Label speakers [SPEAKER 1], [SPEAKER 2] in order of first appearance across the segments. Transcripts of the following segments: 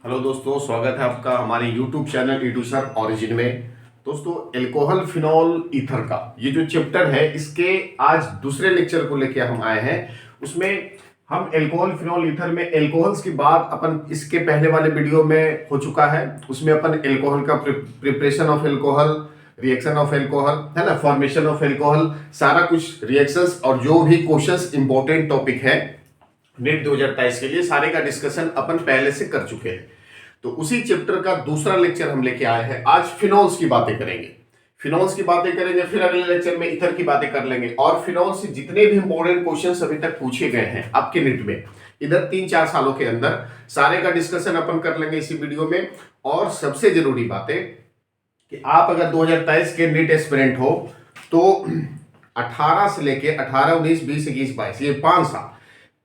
[SPEAKER 1] Hello दोस्तों, स्वागत है आपका हमारे YouTube चैनल एडुसर ओरिजिन में। दोस्तों, एल्कोहल फिनॉल ईथर का ये जो चैप्टर है, इसके आज दूसरे लेक्चर को लेके हम आए हैं। उसमें हम एल्कोहल फिनॉल ईथर में एल्कोहल्स की बात अपन इसके पहले वाले वीडियो में हो चुका है। उसमें अपन एल्कोहल का preparation of alcohol, reaction of alcohol, है ना, फॉर्मेशन ऑफ एल्कोहल, सारा कुछ रिएक्शंस और जो भी क्वेश्चंस इंपॉर्टेंट टॉपिक है नेट 2023 के लिए, सारे का डिस्कशन अपन पहले से कर चुके हैं। तो उसी चैप्टर का दूसरा लेक्चर हम लेके आए हैं। आज फिनॉल्स की बातें करेंगे, फिर अगले लेक्चर में ईथर की बातें कर लेंगे। और फिनॉल से जितने भी इंपॉर्टेंट क्वेश्चंस अभी तक पूछे गए हैं आपके नेट में, इधर 3-4 सालों के अंदर, सारे का डिस्कशन अपन कर लेंगे इसी वीडियो में। और सबसे जरूरी बात है कि आप अगर 2023 के नीट एस्पिरेंट हो तो 18 से लेके 18, 19, 20, 21, 22 ये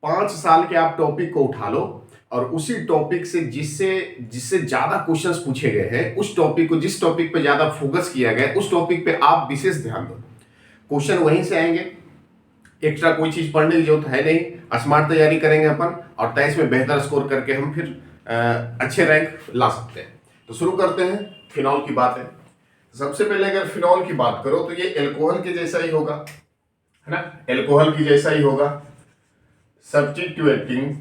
[SPEAKER 1] 5 साल के आप टॉपिक को उठा लो और उसी टॉपिक से जिससे ज्यादा क्वेश्चंस पूछे गए हैं, उस टॉपिक को, जिस टॉपिक पे ज्यादा फोकस किया गया है, उस टॉपिक पे आप विशेष ध्यान दो। क्वेश्चन वहीं से आएंगे, एक्स्ट्रा कोई चीज पढ़ने की जरूरत है नहीं। स्मार्ट तैयारी करेंगे अपन और 23 में बेहतर स्कोर करके हम फिर अच्छे रैंक ला सकते हैं। तो शुरू करते हैं, फिनॉल की बात है। सबसे पहले अगर फिनॉल की बात करो तो ये एल्कोहल के जैसा ही होगा, है ना, एल्कोहल की जैसा ही होगा। Substituting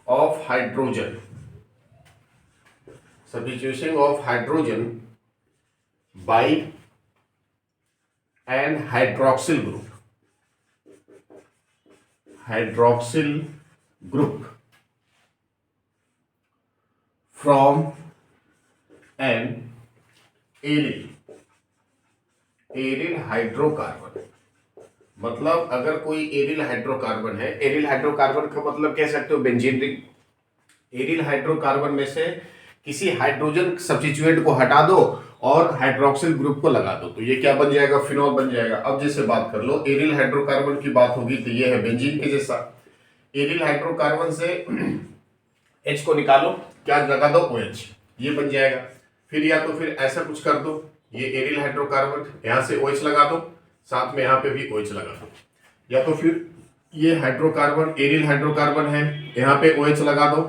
[SPEAKER 1] of hydrogen, substitution of hydrogen by an hydroxyl group from an aryl hydrocarbon. मतलब अगर कोई एरिल हाइड्रोकार्बन है, एरिल हाइड्रोकार्बन का मतलब कह सकते हो बेंजीन रिंग। एरिल हाइड्रोकार्बन में से किसी हाइड्रोजन सब्स्टिट्यूएंट को हटा दो और हाइड्रोक्सिल ग्रुप को लगा दो, तो ये क्या बन जाएगा? फिनॉल बन जाएगा। अब जैसे बात कर लो, एरिल हाइड्रोकार्बन की बात होगी तो ये है बेंजीन के जैसा। एरिल हाइड्रोकार्बन से H को निकालो, क्या लगा दो? OH, ये बन जाएगा। फिर या तो फिर ऐसा कुछ कर दो, ये एरिल हाइड्रोकार्बन, यहां से OH लगा दो, साथ में यहाँ पे भी OH लगा दो। या तो फिर ये हाइड्रोकार्बन, एरिल हाइड्रोकार्बन है, यहाँ पे OH लगा दो,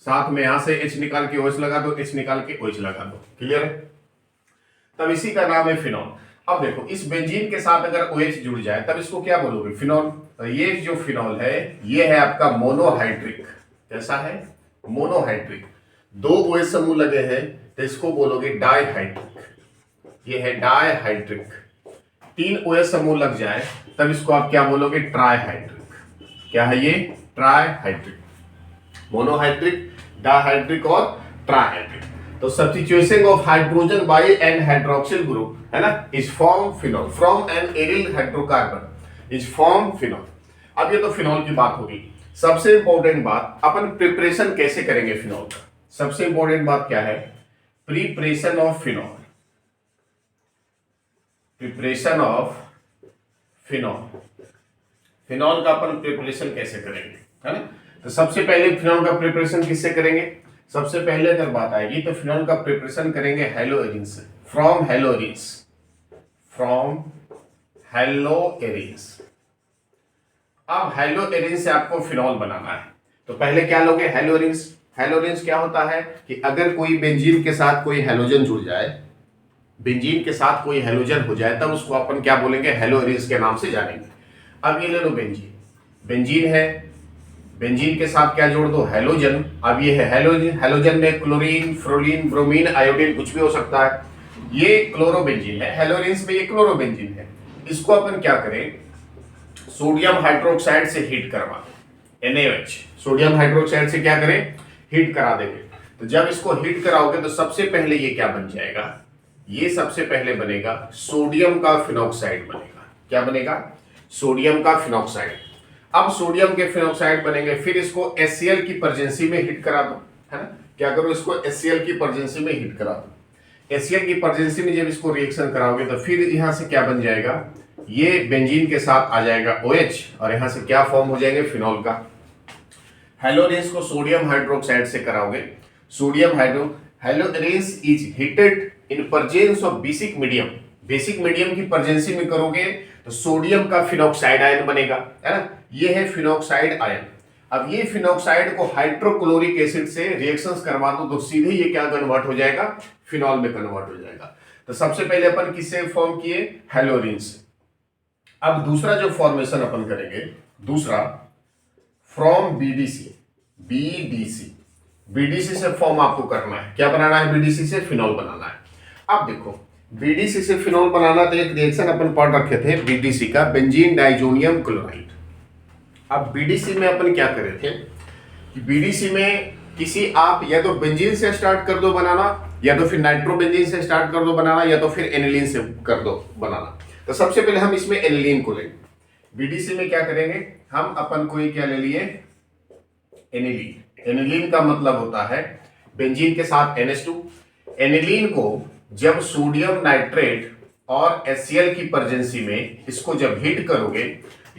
[SPEAKER 1] साथ में यहाँ से H निकाल के OH लगा दो, H निकाल के OH लगा दो। क्लियर है? तब इसी का नाम है फिनॉल। अब देखो, इस बेंजीन के साथ अगर OH जुड़ जाए तब इसको क्या बोलोगे? फिनॉल। तो ये जो फिनॉल है ये है आपका मोनोहाइड्रिक। कैसा है? मोनोहाइड्रिक। 2 OH समूह लगे हैं तो इसको बोलोगे डाइहाइड्रिक। ये है डाइहाइड्रिक। 3 OH समूह लग जाए तब इसको आप क्या बोलोगे? ट्राइहाइड्रिक। क्या है ये? ट्राइहाइड्रिक। मोनोहाइड्रिक, डाइहाइड्रिक और ट्राइहाइड्रिक। तो substitution of hydrogen by an hydroxyl group, है ना, is form phenol from an aryl hydrocarbon is form phenol. अब ये तो फिनॉल की बात होगी। सबसे इंपॉर्टेंट बात, अपन प्रिपरेशन कैसे करेंगे फिनॉल का? सबसे इंपॉर्टेंट बात क्या है? Preparation of phenol. Preparation of phenol, phenol का अपन प्रिपरेशन कैसे करेंगे, है ना? तो सबसे पहले फिनॉल का प्रिपरेशन किससे करेंगे? सबसे पहले अगर बात आएगी तो फिनॉल का प्रिपरेशन करेंगे हेलोएरिन से, फ्रॉम हेलोएरिन्स। अब हेलोएरिन से आपको फिनॉल बनाना है तो पहले क्या लोगे? हेलोएरिन्स। हेलोएरिन्स क्या होता है कि अगर कोई बेंजीन के साथ कोई हेलोजन जुड़ जाए, बेंजीन के साथ कोई हेलोजन हो जाए, तब उसको अपन क्या बोलेंगे? हेलोएरिन्स के नाम से जानेंगे। अब ये ले लो बेंजीन, बेंजीन है, बेंजीन के साथ क्या जोड़ दो? हेलोजन। अब ये है हेलोजन, हेलोजन में क्लोरीन, फ्लोरीन, ब्रोमीन, आयोडीन कुछ भी हो सकता है। ये क्लोरोबेंजीन है, हेलोएरिन्स में ये क्लोरोबेंजीन है। इसको अपन क्या करें? सोडियम हाइड्रोक्साइड से हीट करवा दें, NaOH। सोडियम हाइड्रोक्साइड से क्या करें? हीट करा देंगे। तो जब इसको हीट कराओगे तो सबसे पहले ये क्या बन जाएगा? ये सबसे पहले बनेगा सोडियम का फिनॉक्साइड बनेगा। क्या बनेगा? सोडियम का फिनॉक्साइड। अब सोडियम के फिनॉक्साइड बनेंगे, फिर इसको HCl की प्रेजेंसी में हीट करा दो, है ना। क्या करो? इसको HCl की प्रेजेंसी में हीट करा दो। HCl की प्रेजेंसी में जब इसको रिएक्शन कराओगे तो फिर यहां से क्या बन जाएगा? ये बेंजीन के साथ आ जाएगा OH और यहां से क्या फॉर्म हो जाएंगे? फिनॉल का। हेलोएरिन्स को सोडियम हाइड्रोक्साइड से कराओगे, हेलोएरिन्स is heated in presence of basic medium. Basic medium की प्रेजेंसी में करोगे तो सोडियम का फिनॉक्साइड आयन बनेगा, है ना, ये है फिनॉक्साइड आयन। अब ये फिनॉक्साइड को हाइड्रोक्लोरिक एसिड से रिएक्शंस करवा दो तो सीधे ये क्या कन्वर्ट हो जाएगा, फिनॉल में कन्वर्ट हो जाएगा। तो सबसे पहले अपन किससे फॉर्म किए, हेलोरिन से। अब दूसरा जो फॉर्मेशन अपन करेंगे, दूसरा फ्रॉम बीडीसी, बीडीसी, बीडीसी से फॉर्म आपको करना है, क्या बनाना है, बीडीसी से फिनॉल बनाना है। अब देखो बीडीसी से फिनॉल बनाना, तो एक रिएक्शन अपन पढ़ रखे थे बीडीसी का, बेंजीन डाइजोनियम क्लोराइड। अब बीडीसी में अपन क्या करे थे कि बीडीसी में किसी आप या तो बेंजीन से स्टार्ट कर दो बनाना, या तो फिर नाइट्रोबेंजीन से स्टार्ट कर दो बनाना, या तो फिर एनिलीन से कर दो बनाना। तो सबसे पहले हम इसमें एनिलीन को लेंगे। बीडीसी में क्या करेंगे हम, अपन को ये क्या ले लिए, एनिलीन। एनिलीन का मतलब होता है बेंजीन के साथ NH2। एनिलीन को जब सोडियम नाइट्रेट और HCl की प्रेजेंसी में इसको जब हीट करोगे,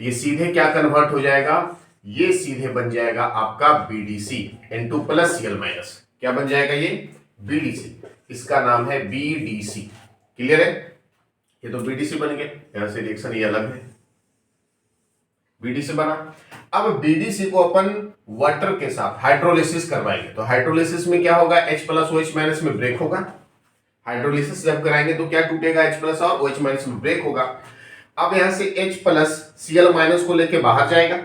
[SPEAKER 1] ये सीधे क्या कन्वर्ट हो जाएगा, ये सीधे बन जाएगा आपका BDC, N2+Cl-। क्या बन जाएगा ये, BDC। इसका नाम है BDC। क्लियर है, ये तो BDC बन गया, यहां से रिएक्शन ये अलग है, BDC बना। अब BDC को अपन वाटर के साथ हाइड्रोलिसिस करवाएंगे, तो हाइड्रोलिसिस में क्या होगा, H+OH- में ब्रेक होगा। हाइड्रोलिसिस जब कराएंगे तो क्या टूटेगा, H+ और OH- में ब्रेक होगा। अब यहां से H+Cl- को लेके बाहर जाएगा,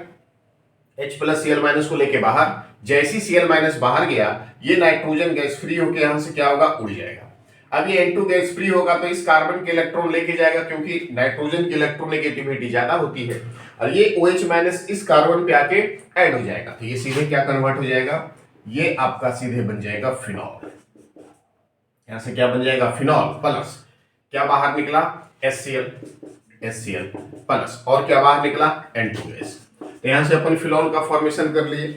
[SPEAKER 1] H+Cl- को लेके बाहर, जैसी Cl- बाहर गया, ये नाइट्रोजन गैस फ्री होकर यहां से क्या होगा, उड़ जाएगा। अब ये N2 गैस फ्री होगा तो इस कार्बन के इलेक्ट्रॉन लेके जाएगा, क्योंकि नाइट्रोजन की इलेक्ट्रोनेगेटिविटी ज्यादा होती है, और ये OH- इस कार्बन पे आके ऐड हो जाएगा, तो ये सीधे क्या कन्वर्ट हो जाएगा, ये आपका सीधे बन जाएगा फिनॉल। यहां से क्या बन जाएगा, फिनॉल प्लस क्या बाहर निकला, HCl प्लस, और क्या बाहर निकला, N2 गैस। तो यहां से अपन फिनॉल का फॉर्मेशन कर लिए।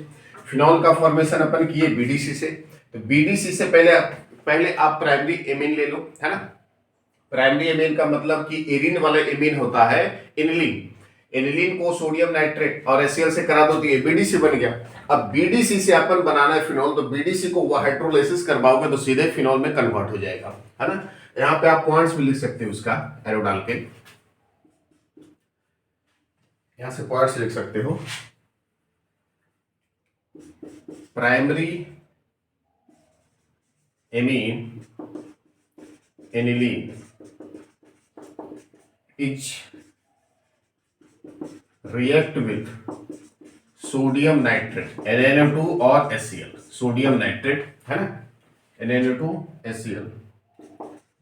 [SPEAKER 1] फिनॉल का फॉर्मेशन अपन किए बीडीसी से। तो बीडीसी से पहले आप प्राइमरी एमीन ले लो, है ना। प्राइमरी एमीन का मतलब कि एरिन वाला एमीन होता है एनिलीन। एनिलीन को सोडियम नाइट्रेट और HCl से करा दो तो ये BDC बन गया। अब BDC से अपन बनाना है फिनॉल, तो BDC को वो हाइड्रोलाइसिस करवाओगे तो सीधे फिनॉल में कन्वर्ट हो जाएगा, है ना। यहां पे आप पॉइंट्स भी लिख सकते हो उसका एरो डाल के, यहां से पॉइंट्स लिख सकते हो। Primary amine aniline is react with sodium nitrate NaNO2 और HCl, सोडियम नाइट्रेट है ना, NaNO2 HCl,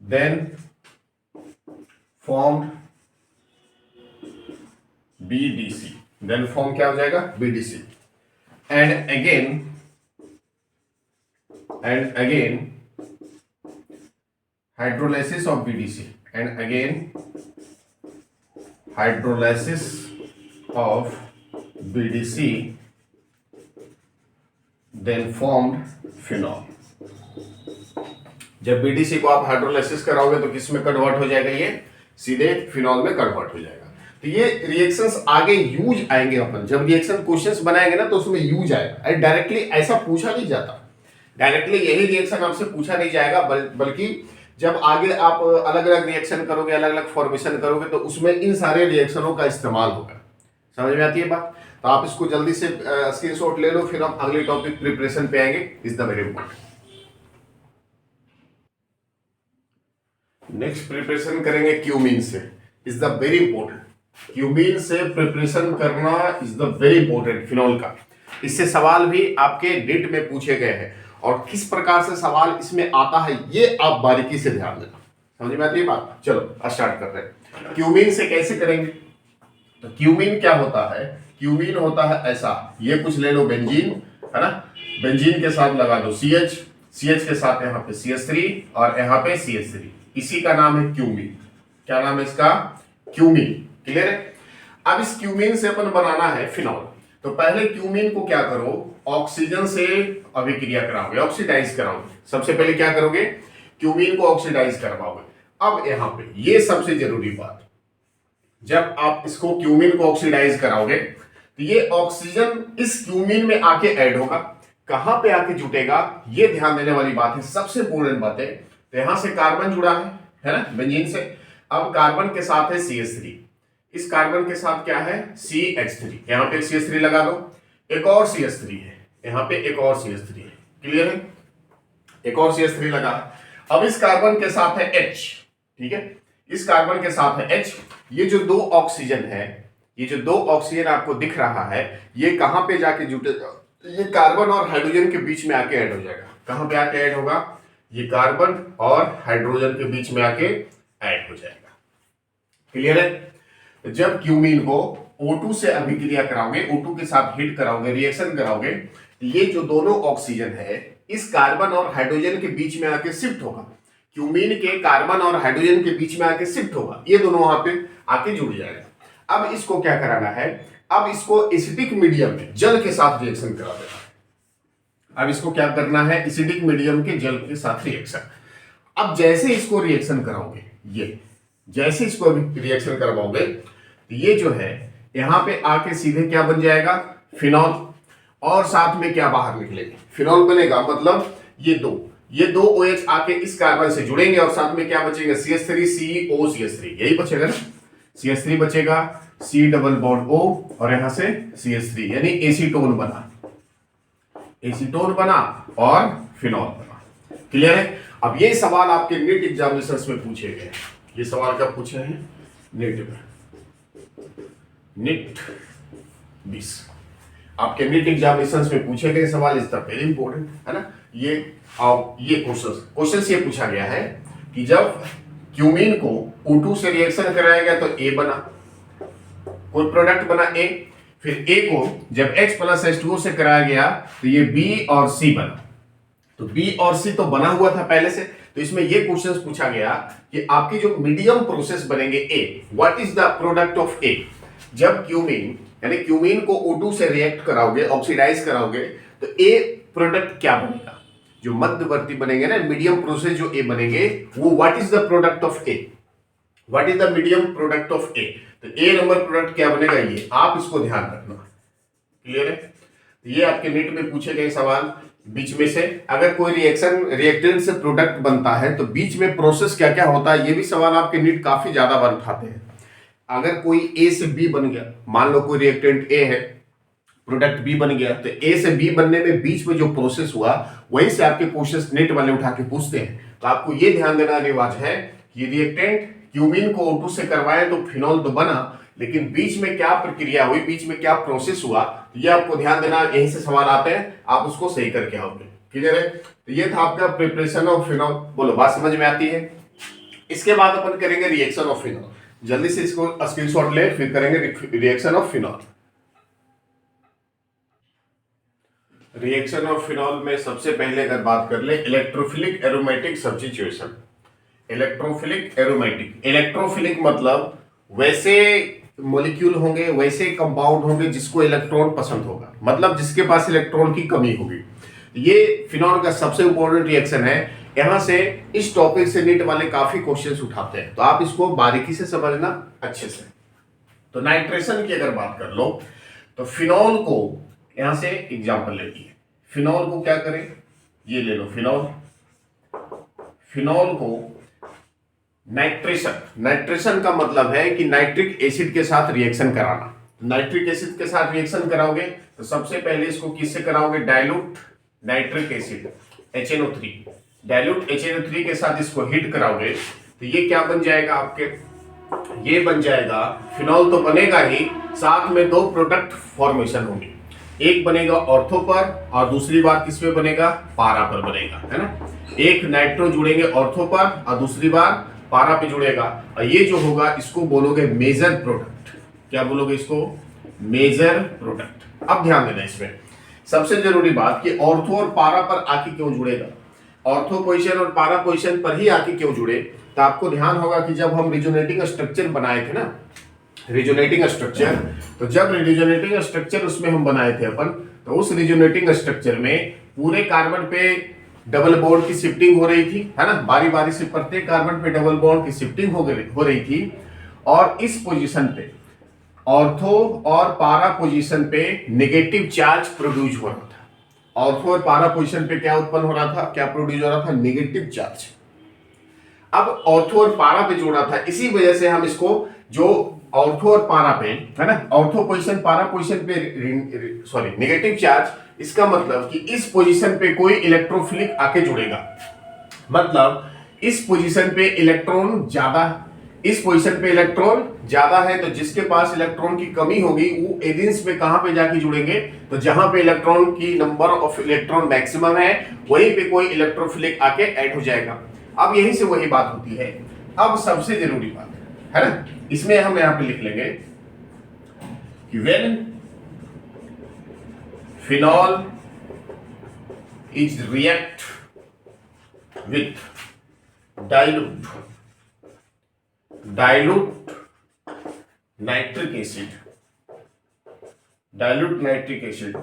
[SPEAKER 1] then formed BDC, then form क्या हो जाएगा, BDC, and again hydrolysis of BDC, and again hydrolysis of BDC, then formed phenol। जब BDC को आप hydrolysis कराओगे तो किस में कन्वर्ट हो जाएगा, ये सीधे फिनॉल में कन्वर्ट हो जाएगा। तो ये रिएक्शंस आगे यूज आएंगे, अपन जब रिएक्शन क्वेश्चंस बनाएंगे ना तो उसमें यूज आएगा। डायरेक्टली ऐसा पूछा नहीं जाता, डायरेक्टली यही रिएक्शन आपसे पूछा नहीं जाएगा, बल्कि जब आगे आप अलग अलग रिएक्शन करोगे, अलग अलग फॉर्मेशन करोगे, तो उसमें इन सारे रिएक्शनों का इस्तेमाल होगा। समझ में आती है बात। तो आप इसको जल्दी से स्क्रीनशॉट ले लो, फिर हम अगले टॉपिक प्रिपरेशन पे आएंगे। Is the very important. Next preparation करेंगे क्यूमीन से, is the very important. Cumene से प्रिपरेशन करना is the very important phenol का। इससे सवाल भी आपके डिट में पूछे गए हैं, और किस प्रकार से सवाल इसमें आता है ये आप बारीकी से ध्यान देना। समझ में आती है बात। चलो स्टार्ट करते हैं। क्यूमीन से कैसे करेंगे, तो क्यूमीन क्या होता है, क्यूमीन होता है ऐसा, ये कुछ ले लो बेंजीन, है ना, बेंजीन के साथ लगा दो CH, CH के साथ यहाँ पे CH3 और यहाँ पे CH3, इसी का नाम है क्यूमीन। क्या नाम है इसका, क्यूमीन। क्लियर है। अब इस क्यूमीन से अपन बनाना है फिनॉल, तो पहले क्यूमीन को क्या करो, ऑक्सीजन से अभिक्रिया कराओगे, ऑक्सीडाइज कराओगे। सबसे पहले क्या करोगे, क्यूमीन को ऑक्सीडाइज करवाओगे। अब यहां पे ये सबसे जरूरी बात, जब आप इसको क्यूमीन को ऑक्सीडाइज कराओगे तो ये ऑक्सीजन इस क्यूमीन में आके ऐड होगा। कहां पे आके जुटेगा, ये ध्यान देने वाली बात है, सबसे इंपॉर्टेंट बात है। तो यहां से कार्बन जुड़ा है ना, बेंजीन से। अब कार्बन के साथ है CH3, इस कार्बन के साथ क्या है CH3, यहां पे CH3 लगा दो, एक और CH3 है, यहां पे एक और CH3 है, क्लियर है, एक और CH3 लगा। अब इस कार्बन के साथ है H, ठीक है, इस कार्बन के साथ है H, ये जो दो ऑक्सीजन है, ये जो दो ऑक्सीजन आपको दिख रहा है, ये कहां पे जाके जुटेगा, ये कार्बन और हाइड्रोजन के बीच में आके ऐड हो जाएगा। कहां पे आके ऐड होगा, ये कार्बन और हाइड्रोजन के बीच में आके ऐड हो जाएगा, क्लियर है। जब क्यूमीन को O2 से अभिक्रिया कराओगे, O2 के साथ हिट कराओगे, रिएक्शन कराओगे, ये जो दोनों ऑक्सीजन है इस कार्बन और हाइड्रोजन के बीच में आके शिफ्ट होगा, क्यूमीन के कार्बन और हाइड्रोजन के बीच में आके शिफ्ट होगा, ये दोनों वहां पे आके जुड़ जाएगा। अब इसको क्या कराना है, अब इसको एसिडिक मीडियम में जल के साथ रिएक्शन करा देना है। अब इसको क्या करना है, एसिडिक मीडियम के जल के साथ रिएक्शन। अब जैसे इसको रिएक्शन कराओगे, ये जैसे इसको रिएक्शन करवाओगे तो ये जो है यहां पे आके सीधे क्या बन जाएगा, फिनॉल, और साथ में क्या बाहर निकलेंगे, फिनॉल बनेगा। मतलब ये दो OH आके इस कार्बन से जुड़ेंगे और साथ में क्या बचेगा, CH3 COCH3, यही बचेगा ना, CH3 बचेगा, C डबल बॉन्ड O और यहां से CH3, यानी एसीटोन बना, एसीटोन बना और फिनॉल बना, क्लियर है। अब ये सवाल आपके नीट एग्जामिनेशंस में पूछे गए, ये सवाल कब पूछे हैं, नीट में, नीट 20 आपके नीट एग्जामिनेशंस में पूछे गए सवाल, इज द वेरी इंपॉर्टेंट, है ना। ये क्वेश्चन ये पूछा गया है कि जब क्यूमीन को O2 से रिएक्शन कराया गया तो A बना, कोई प्रोडक्ट बना A, फिर A को जब H+H2O से कराया गया तो ये B और C बना, तो B और C तो बना हुआ था पहले से, तो इसमें ये क्वेश्चन पूछा गया कि आपकी जो मीडियम प्रोसेस बनेंगे A, what is the product of A। जब क्यूमीन यानी क्यूमीन को O2 से रिएक्ट कराओगे, ऑक्सीडाइज कराओगे, तो A प्रोडक्ट क्या बनेगा, जो मध्यवर्ती बनेंगे ना, मीडियम प्रोसेस जो A बनेंगे, वो what is the product of A, what is the medium product of A, तो A नंबर प्रोडक्ट क्या बनेगा, ये आप इसको ध्यान रखना, क्लियर है। तो ये आपके नीट में पूछे गए सवाल। बीच में से अगर कोई रिएक्टेंट से प्रोडक्ट बनता है तो बीच में प्रोसेस क्या क्या होता है, ये भी सवाल आपके नीट काफी ज्यादा बन उठाते हैं। अगर कोई A से B बन गया, मान लो कोई रिएक्टेंट A है, प्रोडक्ट B बन गया, तो A से B बनने में बीच में जो प्रोसेस हुआ वहीं से आपके क्वेश्चंस नेट वाले उठा के पूछते हैं। तो आपको ये ध्यान देना अनिवार्य है कि रिएक्टेंट क्यूमीन को O2 से करवाए तो फिनॉल तो बना, लेकिन बीच में क्या प्रक्रिया हुई, बीच में क्या प्रोसेस हुआ, ये आपको ध्यान देना, यहीं से सवाल आते हैं, आप उसको सही करके आओगे, क्लियर है। तो ये था आपका प्रिपरेशन ऑफ फिनॉल, बोलो बात समझ में आती है। इसके बाद अपन करेंगे रिएक्शन ऑफ फिनॉल, जल्दी से इसको स्क्रीनशॉट ले, फिर करेंगे reaction of phenol. Reaction of phenol में सबसे पहले अगर बात कर ले, electrophilic aromatic substitution. Electrophilic aromatic, electrophilic मतलब वैसे मॉलिक्यूल होंगे, वैसे कंपाउंड होंगे जिसको इलेक्ट्रॉन पसंद होगा, मतलब जिसके पास इलेक्ट्रॉन की कमी होगी। ये फिनॉल का सबसे इंपॉर्टेंट रिएक्शन है। यहां से इस टॉपिक से नीट वाले काफी क्वेश्चंस उठाते हैं, तो आप इसको बारीकी से समझना अच्छे से। तो नाइट्रेशन की अगर बात कर लो तो फिनॉल को यहां से एग्जांपल ले लीजिए, फिनॉल को क्या करें, ये ले लो फिनॉल, फिनॉल को नाइट्रेशन, नाइट्रेशन का मतलब है कि नाइट्रिक एसिड के साथ रिएक्शन कराना। नाइट्रिक एसिड के साथ रिएक्शन कराओगे तो सबसे पहले इसको किससे कराओगे, dilute nitric acid HNO3, dilute HNO3 के साथ इसको हिट कराओगे तो ये क्या बन जाएगा आपके, ये बन जाएगा फिनॉल तो बनेगा ही, साथ में दो प्रोडक्ट फॉर्मेशन होंगे, एक बनेगा ऑर्थो पर और दूसरी बार किस पे बनेगा, पारा पर बनेगा, है ना। एक नाइट्रो जुड़ेंगे ऑर्थो पर और दूसरी बार पारा पे जुड़ेगा, और ये जो होगा इसको बोलोगे मेजर प्रोडक्ट। क्या बोलोगे इसको, मेजर प्रोडक्ट। अब ध्यान देना इसमें सबसे जरूरी बात कि ऑर्थो और पारा पर आके क्यों जुड़ेगा, ऑर्थो पोजीशन और पारा पोजीशन पर ही आके क्यों जुड़े, तो आपको ध्यान होगा कि जब हम रिजोनेटिंग स्ट्रक्चर बनाए थे ना, रिजोनेटिंग स्ट्रक्चर, तो जब रिजोनेटिंग स्ट्रक्चर उसमें हम बनाए थे अपन, तो उस रिजोनेटिंग स्ट्रक्चर में पूरे कार्बन पे डबल बॉन्ड की शिफ्टिंग हो रही थी, है ना, बारी बारी से प्रत्येक कार्बन पे डबल बॉन्ड की शिफ्टिंग हो रही थी, और इस पोजीशन पे ऑर्थो और पारा पोजीशन पे नेगेटिव चार्ज प्रोड्यूस हो रहा था। ऑर्थो और पारा पोजीशन पे क्या उत्पन्न हो रहा था, क्या प्रोड्यूस हो रहा था, नेगेटिव चार्ज। अब ऑर्थो और पारा पे जोड़ा था, इसी वजह से हम इसको जो ऑर्थो और पारा पे है ना, ऑर्थो पोजीशन पारा पोजीशन पे सॉरी नेगेटिव चार्ज, इसका मतलब कि इस पोजीशन पे कोई इलेक्ट्रोफिलिक आके जुड़ेगा, मतलब इस पोजीशन पे इलेक्ट्रॉन ज्यादा, इस पोजीशन पे इलेक्ट्रॉन ज्यादा है, तो जिसके पास इलेक्ट्रॉन की कमी होगी वो एडिन्स में कहां पे जाके जुड़ेंगे, तो जहां पे इलेक्ट्रॉन की नंबर ऑफ इलेक्ट्रॉन मैक्सिमम है वहीं पे कोई इलेक्ट्रोफिलिक आके ऐड हो जाएगा। अब यहीं से वही बात होती है। अब सबसे जरूरी बात है ना, इसमें हम यहां पे लिख लेंगे कि when phenol is react with dilute nitric acid,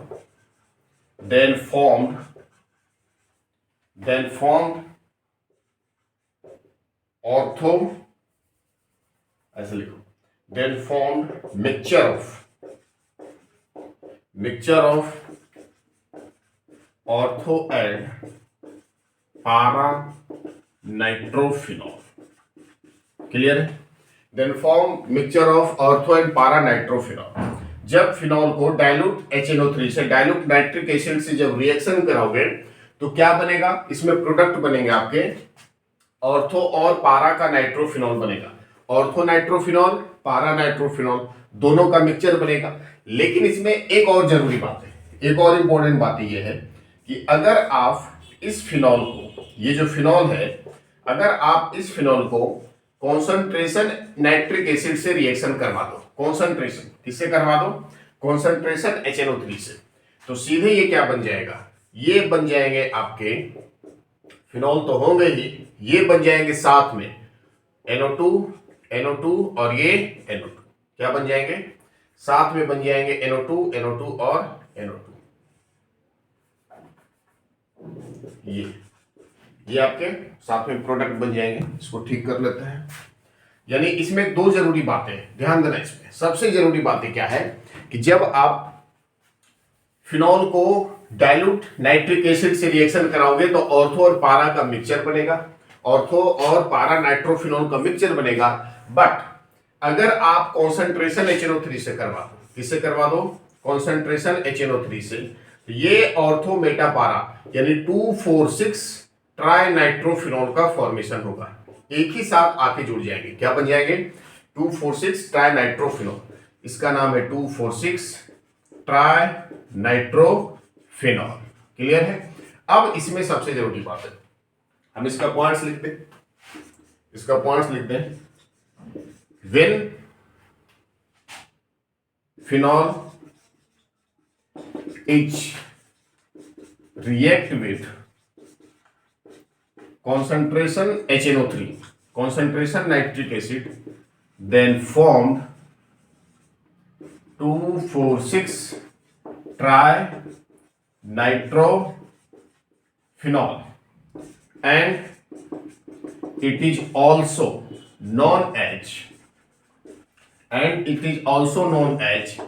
[SPEAKER 1] then formed ortho, ऐसे लिखो, then formed mixture of ortho and para nitrophenol, clear है। Then form mixture of ortho and para nitrophenol. जब फिनॉल को डाइल्यूट HNO3 से, dilute nitric acid से जब reaction कराओगे तो क्या बनेगा, इसमें प्रोडक्ट बनेंगे आपके ऑर्थो और पारा का नाइट्रोफिनॉल बनेगा। ऑर्थो नाइट्रोफिनॉल, पारा नाइट्रोफिनॉल दोनों का मिक्सचर बनेगा। लेकिन इसमें एक और जरूरी बात है, एक और इंपॉर्टेंट बात यह है कि अगर आप इस फिनॉल को, ये जो फिनॉल है, अगर आप इस फिनॉल को कॉन्सेंट्रेशन नाइट्रिक एसिड से रिएक्शन करवा दो, कॉन्सेंट्रेशन किससे करवा दो, कॉन्सेंट्रेशन HNO3 से, तो सीधे ये क्या बन जाएगा, ये बन जाएंगे आपके फिनॉल तो होंगे ही, ये बन जाएंगे साथ में NO2 और ये NO2 क्या बन जाएंगे, साथ में बन जाएंगे NO2 और NO2। ये आपके साथ में प्रोडक्ट बन जाएंगे। इसको ठीक कर लेते हैं। यानी इसमें दो जरूरी बातें ध्यान देना। इसमें सबसे जरूरी बातें क्या है कि जब आप फिनॉल को डाइल्यूट नाइट्रिक एसिड से रिएक्शन कराओगे तो ऑर्थो और पारा का मिक्सचर बनेगा, ऑर्थो और पारा नाइट्रोफिनॉल का मिक्सचर बनेगा। बट अगर आप कॉन्सेंट्रेशन HNO3 से करवा दो, किससे करवा दो, कॉन्सेंट्रेशन HNO3 से, तो ये ऑर्थो मेटा पारा यानी 2,4,6 ट्राई नाइट्रोफिनॉल का फॉर्मेशन होगा, एक ही साथ आके जुड़ जाएंगे। क्या बन जाएंगे, 2,4,6 ट्राई नाइट्रोफिनॉल। इसका नाम है 2,4,6 ट्राई नाइट्रोफिनॉल। क्लियर है। अब इसमें सबसे जरूरी बात है, हम इसका पॉइंट्स लिखते हैं, इसका पॉइंट्स लिखते हैं। When phenol is react with concentration HNO3, concentration nitric acid, then formed 2,4,6 tri-nitrophenol, and it is also known as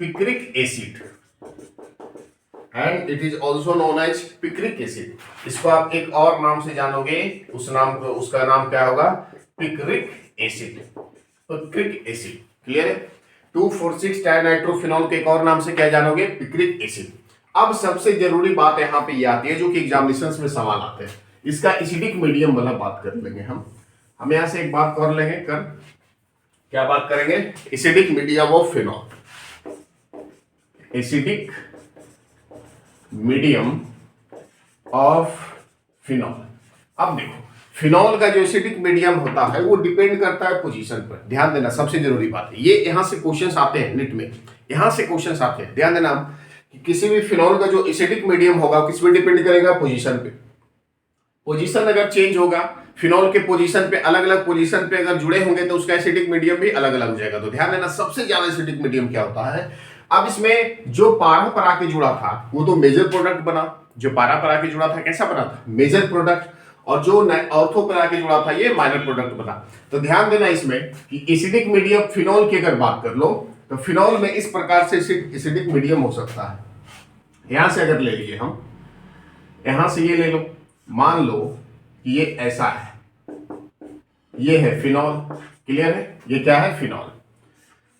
[SPEAKER 1] picric acid, and it is also known as picric acid. इसको आप एक और नाम से जानोगे, उस नाम को, उसका नाम क्या होगा, picric acid, picric acid. Clear है। 2,4,6 ट्राइनाइट्रोफिनॉल के एक और नाम से क्या जानोगे, पिक्रिक एसिड। अब सबसे जरूरी बात यहाँ पे ये आती है जो कि एग्जामिनेशंस में सवाल आते हैं, इसका एसिडिक मीडियम वाला बात कर लेंगे हम यहाँ से एक बात कर लेंगे, क्या बात करेंगे, acidic medium of phenol, acidic medium of phenol. अब देखो फिनॉल का जो एसिडिक मीडियम होता है वो डिपेंड करता है पोजीशन पर। ध्यान देना, सबसे जरूरी बात है ये, यहां से क्वेश्चंस आते हैं निट में, यहां से क्वेश्चंस आते हैं। ध्यान देना कि किसी भी फिनॉल का जो एसिडिक मीडियम होगा किस पे डिपेंड करेगा, पोजीशन पे। पोजीशन अगर चेंज होगा, फिनॉल के पोजीशन पे, अलग अलग पोजीशन पे अगर जुड़े होंगे तो उसका एसिडिक मीडियम भी अलग अलग हो जाएगा। तो ध्यान देना सबसे ज्यादा एसिडिक मीडियम क्या होता है। अब इसमें जो पारा पर आके जुड़ा था वो तो मेजर प्रोडक्ट बना, जो पारा पर आके जुड़ा था कैसा बना था, मेजर प्रोडक्ट, और जो ऑर्थो पर आके जुड़ा था ये माइनर प्रोडक्ट बना। तो ध्यान देना इसमें कि एसिडिक मीडियम फिनॉल की अगर बात कर लो तो फिनॉल में इस प्रकार से एसिडिक मीडियम हो सकता है। यहां से अगर ले लीजिए हम, यहां से ये ले लो, मान लो कि ये ऐसा है, ये है फिनॉल। क्लियर है? ये क्या है? फिनॉल।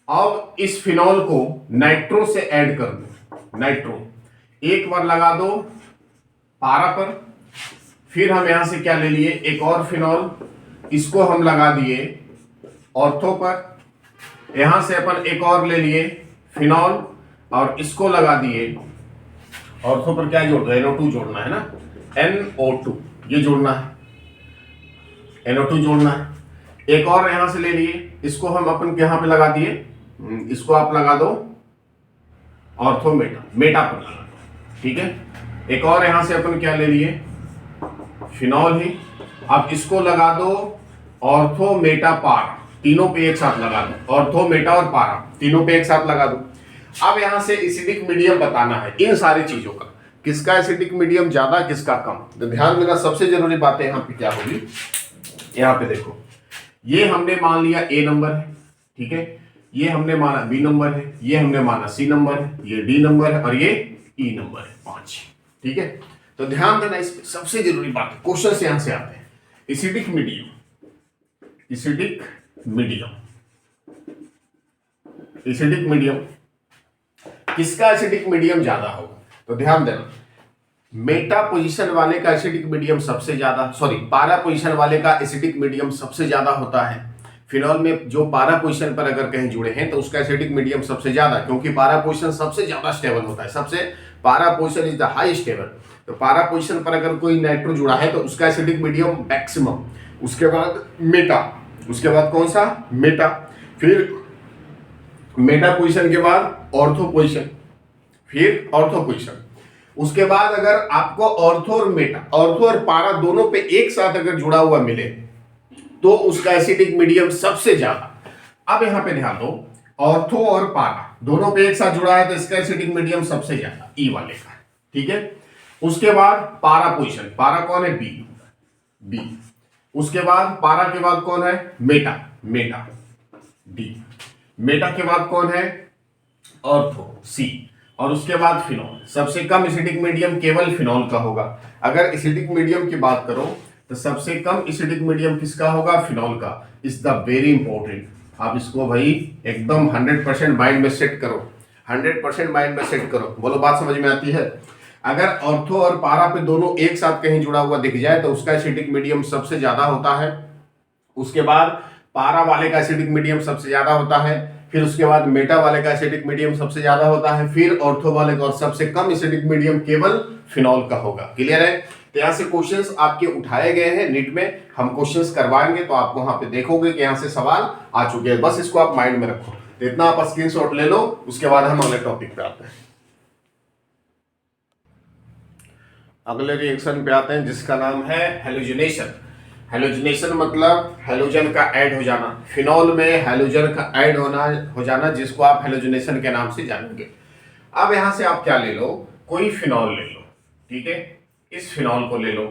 [SPEAKER 1] अब इस फिनॉल को नाइट्रो से ऐड कर दो। नाइट्रो एक बार लगा दो पारा पर, फिर हम यहां से क्या ले लिए, एक और फिनॉल, इसको हम लगा दिए ऑर्थो पर, यहां से अपन एक और ले लिए फिनॉल और इसको लगा दिए ऑर्थो पर। क्या जोड़ दो? NO2 जोड़ना है ना, NO2 ये जोड़ना है, NO2 जोड़ना है। एक और यहां से ले लिए, इसको हम अपन यहां पे लगा दिए, इसको आप लगा दो ऑर्थो मेटा, मेटा पर लगा दो। ठीक है? एक और यहां से अपन क्या ले लिए, फिनॉल ही, अब इसको लगा दो ऑर्थो मेटा पारा, तीनों पे एक साथ लगा दो, ऑर्थो मेटा और पारा तीनों पे एक साथ लगा दो। अब यहां से एसिडिक मीडियम बताना है इन सारी चीजों का, किसका एसिडिक मीडियम ज्यादा, किसका कम। तो ध्यान देना, सबसे जरूरी बातें यहां पे क्या होगी, यहां पे देखो, ये हमने मान लिया A नंबर है, ठीक है, ये हमने माना B नंबर है, ये हमने माना C नंबर है, ये D नंबर है और ये E नंबर है, 5। ठीक है? तो ध्यान देना, इस सबसे जरूरी बात, क्वेश्चन से यहां से आते हैं। Acidic medium, acidic medium, acidic medium, किसका एसिडिक मीडियम ज्यादा होगा? तो ध्यान देना, मेटा पोजीशन वाले का एसिडिक मीडियम सबसे ज्यादा, सॉरी पारा पोजीशन वाले का एसिडिक मीडियम सबसे ज्यादा होता है। फिनॉल में जो पारा पोजीशन पर अगर कहीं जुड़े हैं तो उसका एसिडिक मीडियम सबसे ज्यादा, क्योंकि पारा पोजीशन सबसे ज्यादा स्टेबल होता है, सबसे पारा position is the high stable. तो पारा पोजीशन पर अगर कोई नाइट्रो जुड़ा है तो उसका एसिडिक मीडियम मैक्सिमम, उसके बाद मेटा, उसके बाद कौन सा, मेटा, फिर मेटा पोजीशन के बाद ऑर्थो पोजीशन, फिर ऑर्थो पोजीशन, उसके बाद अगर आपको ऑर्थो और मेटा, ऑर्थो और पारा दोनों पे एक साथ अगर जुड़ा हुआ मिले तो उसका एसिडिक मीडियम सबसे ज्यादा। अब यहां पे ध्यान दो, ऑर्थो और पारा दोनों पे एक साथ जुड़ा है तो इसका एसिडिक मीडियम सबसे ज्यादा ई वाले का। ठीक है? उसके बाद पारा पोजीशन, पारा कौन है, बी, उसके बाद पारा के बाद कौन है, मेटा, मेटा डी, मेटा के बाद कौन है, ऑर्थो सी, और उसके बाद फिनॉल। सबसे कम एसिडिक मीडियम केवल फिनॉल का होगा। अगर एसिडिक मीडियम की बात करो तो सबसे कम एसिडिक मीडियम किसका होगा, फिनॉल का। इज द वेरी इंपॉर्टेंट, आप इसको भाई एकदम 100% माइंड में सेट करो, 100% माइंड में सेट करो। बोलो बात समझ में आती है? अगर ऑर्थो और पारा पे दोनों एक साथ कहीं जुड़ा हुआ दिख जाए तो उसका एसिडिक मीडियम सबसे ज्यादा होता है। उसके बाद पारा वाले का एसिडिक मीडियम सबसे ज्यादा होता है, फिर उसके बाद मेटा वाले का एसिडिक मीडियम सबसे ज्यादा होता है, फिर ऑर्थो वाले का, और सबसे कम एसिडिक मीडियम केवल फिनॉल का होगा। क्लियर है? तो यहाँ से क्वेश्चंस आपके उठाए गए हैं, नीट में हम क्वेश्चंस करवाएंगे तो आप वहां पे देखोगे कि यहाँ से सवाल आ चुके हैं। बस इसको आप माइंड में रखो, तो इतना आप स्क्रीनशॉट ले लो, उसके बाद हम अगले टॉपिक पे आते हैं। अगले रिएक्शन पे आते हैं जिसका नाम है हेलोजिनेशन। हेलोजिनेशन मतलब हेलोजन का ऐड हो जाना, फिनॉल में हेलोजन का ऐड होना हो जाना, जिसको आप हेलोजिनेशन के नाम से जानेंगे। अब यहां से आप क्या ले लो, कोई फिनॉल ले लो, ठीक है, इस फिनॉल को ले लो,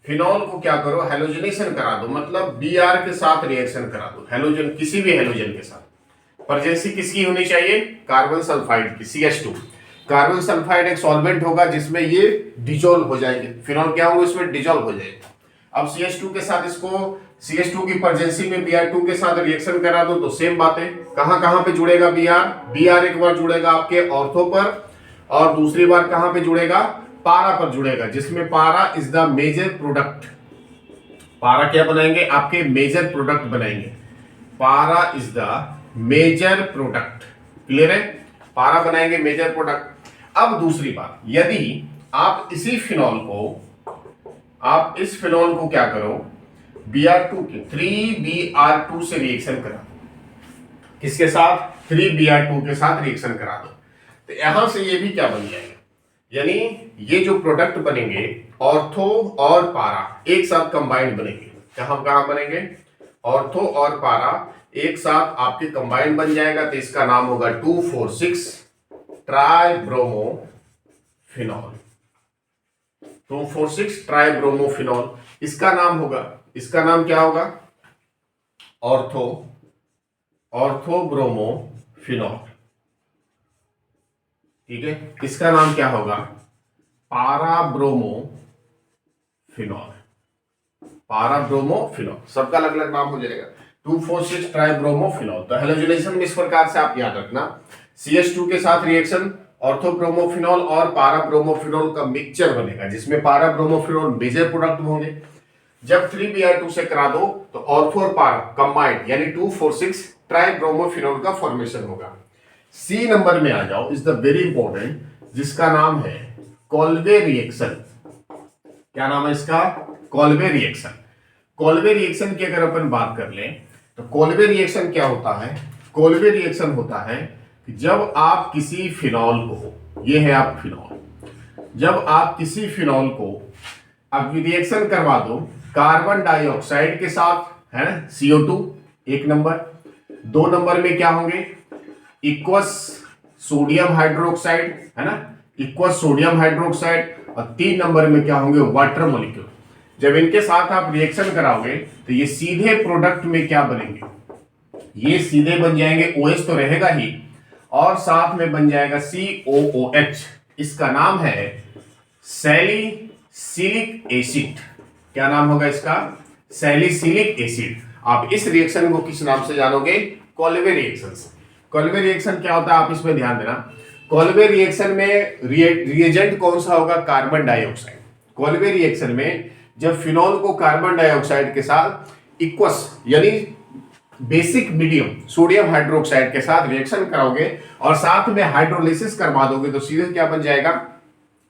[SPEAKER 1] फिनॉल को क्या करो, हेलोजिनेशन करा दो, मतलब Br के साथ रिएक्शन करा दो, हेलोजन, किसी भी हेलोजन के साथ। प्रेजेंसी किसकी होनी चाहिए, कार्बन सल्फाइड की, CH2। कार्बन सल्फाइड एक सॉल्वेंट होगा जिसमें ये डिजोल्व हो जाएंगे, फिनॉल क्या होगा, इसमें डिजोल्व हो जाएगा। अब CH2 के साथ इसको, CH2 की प्रेजेंसी में Br2 के साथ रिएक्शन करा दो तो सेम बात है। कहां कहां पे जुड़ेगा Br एक बार जुड़ेगा आपके ऑर्थो पर, और दूसरी बार कहां पे जुड़ेगा, पारा पर जुड़ेगा, जिसमें पारा इज द मेजर प्रोडक्ट। पारा क्या बनाएंगे, आपके मेजर प्रोडक्ट बनाएंगे, para is the major product. Clear है? पारा बनाएंगे मेजर प्रोडक्ट। अब दूसरी बात, यदि आप इसी फिनॉल को, आप इस फिनॉल को क्या करो, Br2 के 3Br2 से रिएक्शन करा दो, किसके साथ, 3Br2 के साथ रिएक्शन करा दो, तो यहां से ये भी क्या बन जाएगा, यानी ये जो प्रोडक्ट बनेंगे ऑर्थो और पारा एक साथ कंबाइंड बनेंगे। कहां कहां बनेंगे, ऑर्थो और पारा एक साथ आपके कंबाइंड बन जाएगा, तो इसका नाम होगा 2,4,6 ट्राइब्रोमोफिनॉल। 2,4,6 ट्राइब्रोमोफिनॉल इसका नाम होगा। इसका नाम क्या होगा, ऑर्थो, ऑर्थोब्रोमोफिनॉल। ठीक है? इसका नाम क्या होगा, पाराब्रोमोफिनॉल, पाराब्रोमोफिनॉल, सबका अलग अलग नाम हो जाएगा। 2,4,6 ट्राइब्रोमोफिनॉल। तो हेलोजनेशन में इस प्रकार से आप याद रखना, CH2 के साथ रिएक्शन ऑर्थोब्रोमोफिनॉल और पाराब्रोमोफिनॉल का मिक्सचर बनेगा, जिसमें पाराब्रोमोफिनॉल मेजर प्रोडक्ट होंगे। जब 3Br2 से करा दो तो ऑर्थो और पारा कंबाइंड यानी 2,4,6 ट्राइब्रोमोफिनॉल का फॉर्मेशन होगा। सी नंबर में आ जाओ, इज द वेरी इंपॉर्टेंट, जिसका नाम है कॉल्वे रिएक्शन। क्या नाम है इसका? कॉल्वे रिएक्शन। कॉल्वे रिएक्शन की अगर अपन बात कर लें तो कॉल्वे रिएक्शन क्या होता है? कॉल्वे रिएक्शन होता है कि जब आप किसी फिनॉल को, ये है आप फिनॉल, जब आप किसी फिनॉल को अब रिएक्शन करवा दो कार्बन डाइऑक्साइड के साथ, है ना, CO2 एक नंबर, 2 नंबर में क्या होंगे? इक्वस सोडियम हाइड्रोक्साइड, है ना, इक्वस सोडियम हाइड्रोक्साइड, और 3 नंबर में क्या होंगे? Water molecule. जब इनके साथ आप रिएक्शन कराओगे तो ये सीधे प्रोडक्ट में क्या बनेंगे? ये सीधे बन जाएंगे OH तो रहेगा ही, और साथ में बन जाएगा COOH। इसका नाम है सैलिसिलिक एसिड। क्या नाम होगा इसका? Salicylic acid. आप इस रिएक्शन को किस नाम से जानोगे? कॉल्वे रिएक्शन से। कॉल्वे रिएक्शन क्या होता है आप इसमें ध्यान देना। कॉल्वे रिएक्शन में रिएजेंट कौन सा होगा? Carbon dioxide. कॉल्वे रिएक्शन में जब फिनॉल को कार्बन डाइऑक्साइड के साथ इक्वस यानी बेसिक मीडियम सोडियम हाइड्रोक्साइड के साथ रिएक्शन कराओगे और साथ में हाइड्रोलिसिस करवा दोगे तो सीधे क्या बन जाएगा?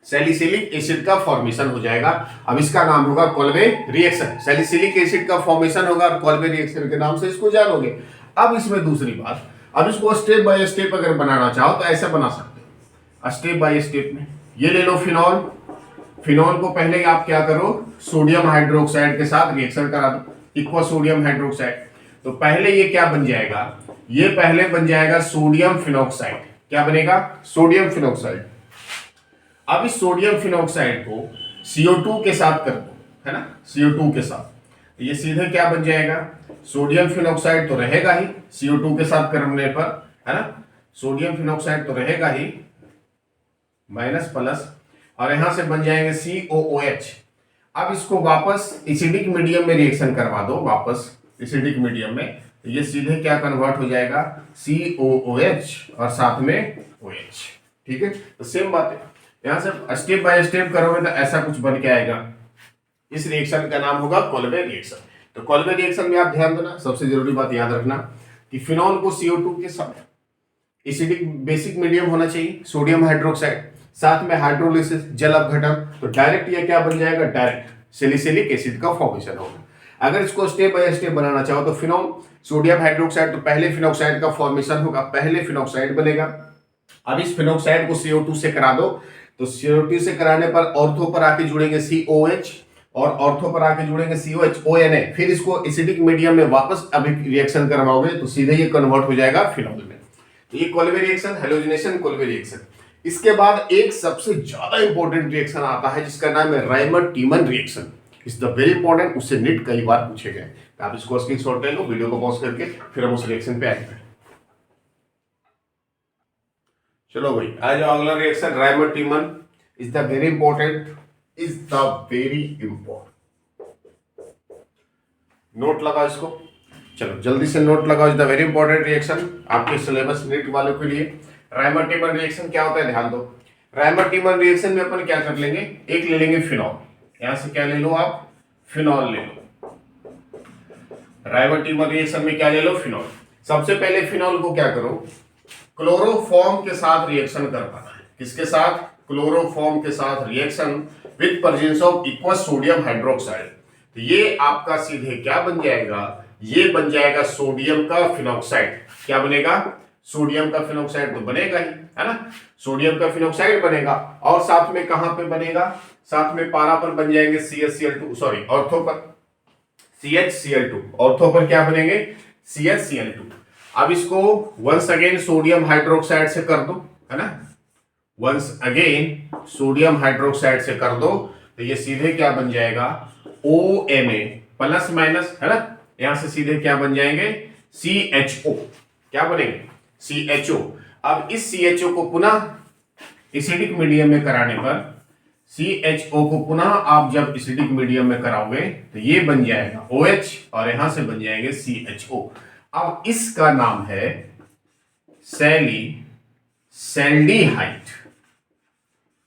[SPEAKER 1] सैलिसिलिक एसिड का फॉर्मेशन हो जाएगा। अब इसका नाम होगा कॉल्वे रिएक्शन। सैलिसिलिक एसिड का फॉर्मेशन होगा और कॉल्वे रिएक्शन के नाम से इसको जानोगे। अब इसमें दूसरी बात, अब इसको स्टेप बाय स्टेप अगर बनाना चाहो तो ऐसे बना सकते हो। स्टेप बाय स्टेप में ये ले लो फिनॉल। फिनॉल को पहले आप क्या करो? सोडियम हाइड्रोक्साइड के साथ रिएक्शन करा दो, इक्वा सोडियम हाइड्रोक्साइड। तो पहले ये क्या बन जाएगा? ये पहले बन जाएगा सोडियम फिनॉक्साइड। क्या बनेगा? Sodium phenoxide. अब इस सोडियम फिनॉक्साइड को CO2 के साथ कर दो, है ना, CO2 के साथ, तो ये सीधे क्या बन जाएगा? सोडियम फिनॉक्साइड तो रहेगा ही CO2 के साथ करने पर, है ना, सोडियम फिनॉक्साइड तो रहेगा ही माइनस प्लस, और यहां से बन जाएंगे COOH। अब इसको वापस एसिडिक मीडियम में रिएक्शन करवा दो, वापस एसिडिक मीडियम में, तो ये सीधे क्या कन्वर्ट हो जाएगा? COOH और साथ में OH। ठीक है, तो सेम बात है, यहां से स्टेप बाय स्टेप करोगे तो ऐसा कुछ बन के आएगा। इस रिएक्शन का नाम होगा कॉल्वे रिएक्शन। तो कॉल्वे रिएक्शन में आप ध्यान देना, सबसे जरूरी बात याद रखना कि फिनॉल को CO2 के साथ एसिडिक बेसिक मीडियम होना चाहिए, सोडियम हाइड्रोक्साइड, साथ में हाइड्रोलिसिस जल अपघटन, तो डायरेक्ट ये क्या बन जाएगा? डायरेक्ट सैलिसिलिक एसिड का फॉर्मेशन होगा। अगर इसको स्टेप बाय स्टेप बनाना चाहो तो फिनॉल सोडियम हाइड्रोक्साइड, तो पहले फिनॉक्साइड का फॉर्मेशन होगा, पहले फिनॉक्साइड बनेगा। अब इस फिनॉक्साइड को CO2 से करा दो, तो CO2 से कराने पर ऑर्थो पर आके जुड़ेंगे COH और ऑर्थो पर आके जुड़ेंगे COH ONA। फिर इसको एसिडिक मीडियम में वापस अभी रिएक्शन करवाओगे तो सीधे ये कन्वर्ट हो जाएगा फिनॉल में। तो ये कॉल्वे रिएक्शन, हेलोजनेशन कॉल्वे रिएक्शन। इसके बाद एक सबसे ज्यादा इंपॉर्टेंट रिएक्शन आता है जिसका नाम है Reimer Tiemann reaction. Is the very important, उससे नीट कई बार पूछे गए। आप इसको स्क्रीनशॉट ले लो, वीडियो को पॉज करके, फिर हम उस रिएक्शन पे आएंगे। चलो भाई, आ जाओ अगला reaction, Reimer Tiemann. Is the very important, is the very important. Note लगाओ इसको, चलो जल्दी से नोट लगाओ। Is the very important reaction आपके सिलेबस नीट वालों के लिए। रायमर-टीमन रिएक्शन क्या होता है ध्यान दो। रायमर-टीमन रिएक्शन में अपन क्या कर लेंगे? एक ले लेंगे फिनॉल, यहां से क्या ले लो आप? फिनॉल ले लो। रायमर-टीमन रिएक्शन में क्या ले लो? फिनॉल। सबसे पहले फिनॉल को क्या करो? क्लोरोफॉर्म के साथ रिएक्शन करवाना है। किसके साथ? क्लोरोफॉर्म के साथ reaction with presence of equals sodium hydroxide. तो ये आपका सीधे क्या बन जाएगा? ये बन जाएगा सोडियम का फिनॉक्साइड। क्या बनेगा? सोडियम का फिनॉक्साइड तो बनेगा ही, है ना, सोडियम का फिनॉक्साइड बनेगा। और साथ में कहां पे बनेगा? साथ में पारा पर बन जाएंगे CHCl2, सॉरी ऑर्थो पर CHCl2, ऑर्थो पर क्या बनेंगे? CHCl2। अब इसको वंस अगेन सोडियम हाइड्रोक्साइड से कर दो, है ना, वंस अगेन सोडियम हाइड्रोक्साइड से कर दो, तो ये सीधे क्या बन जाएगा? ONA प्लस माइनस, है ना, यहां से सीधे क्या बन जाएंगे? CHO। क्या बनेंगे? CHO। अब इस CHO को पुनः एसिडिक मीडियम में कराने पर CHO को पुनः आप जब एसिडिक मीडियम में कराओगे तो ये बन जाएगा OH और यहां से बन जाएंगे CHO। अब इसका नाम है सैलिसैल्डिहाइड।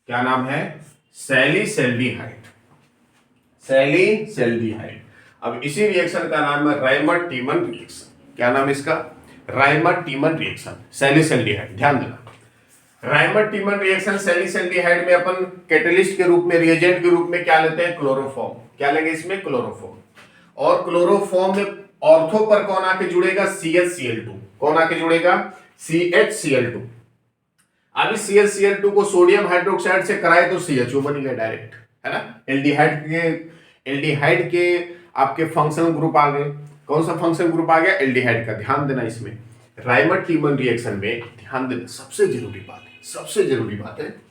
[SPEAKER 1] क्या नाम है? सैलिसैल्डिहाइड। सैलिसैल्डिहाइड। अब इसी रिएक्शन का नाम है राइमर-टीमन रिएक्शन। क्या नाम है इसका? राइमर-टीमन रिएक्शन, सैलिसैल्डिहाइड। ध्यान देना, राइमर-टीमन रिएक्शन सैलिसैल्डिहाइड में अपन कैटलिस्ट के रूप में, रिएजेंट के रूप में क्या लेते हैं? क्लोरोफॉर्म। क्या लेंगे इसमें? क्लोरोफॉर्म। और क्लोरोफॉर्म में ऑर्थो पर कौन आके जुड़ेगा? CHCl2। कौन आके जुड़ेगा? CHCl2। अब इस CHCl2 को सोडियम हाइड्रोक्साइड से कराए तो CHO बन गया डायरेक्ट, है ना। एल्डिहाइड के आपके फंक्शनल ग्रुप आ गए। कौन सा फंक्शनल ग्रुप आ गया? एल्डिहाइड का। ध्यान देना, इसमें राइमर-टीमन रिएक्शन में ध्यान देना, सबसे जरूरी बात है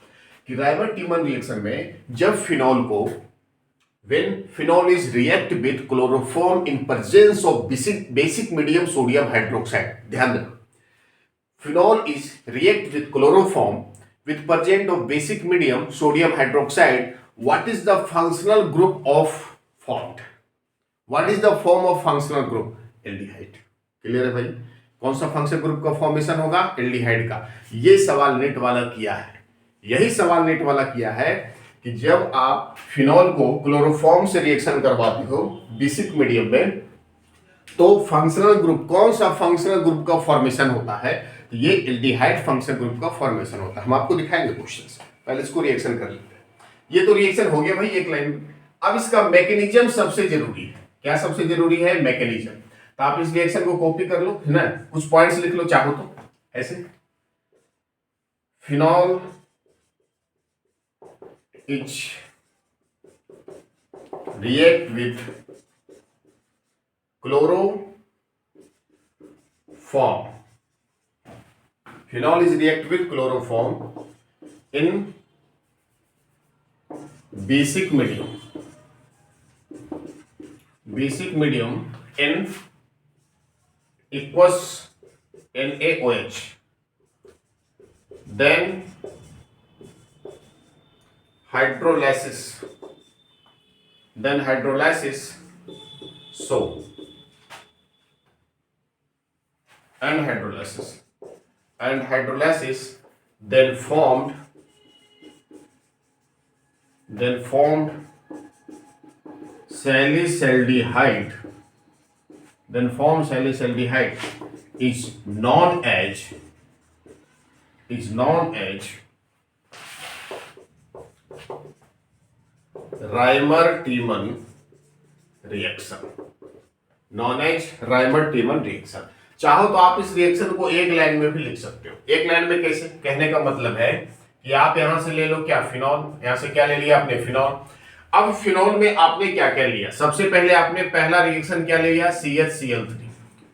[SPEAKER 1] कि राइमर-टीमन रिएक्शन में जब फिनॉल को when phenol is react with chloroform in presence of basic medium sodium hydroxide, ध्यान देना, phenol is react with chloroform with presence of basic medium sodium hydroxide. What is the functional group of formed? What is the form of functional group? Aldehyde. Clear है भाई? कौन सा functional group का formation होगा? Aldehyde का। ये सवाल net वाला किया है, यही सवाल नेट वाला किया है कि जब आप फिनॉल को क्लोरोफॉर्म से रिएक्शन करवाते हो बेसिक मीडियम में, तो फंक्शनल ग्रुप, कौन सा फंक्शनल ग्रुप का फॉर्मेशन होता है? तो ये एल्डिहाइड फंक्शनल ग्रुप का फॉर्मेशन होता है। हम आपको दिखाएंगे क्वेश्चन से, पहले इसको रिएक्शन कर लेते हैं। ये तो रिएक्शन हो गया भाई एक लाइन में। अब इसका मैकेनिज्म सबसे जरूरी है। क्या सबसे जरूरी है? मैकेनिज्म। तो आप इस रिएक्शन को कॉपी कर लो, है ना, कुछ पॉइंट्स लिख लो चाहो तो ऐसे। Phenol is react with chloroform. Phenol is react with chloroform in basic medium in aqueous NaOH. Then hydrolysis. So and hydrolysis then formed salicylaldehyde is known as Reimer Tiemann reaction. चाहो तो आप इस रिएक्शन को एक लाइन में भी लिख सकते हो। एक लाइन में कैसे? कहने का मतलब है कि आप यहां से ले लो क्या? फिनॉल। यहां से क्या ले लिया आपने? फिनॉल। अब फिनॉल में आपने क्या क्या लिया? सबसे पहले आपने पहला रिएक्शन क्या ले लिया? CHCl3।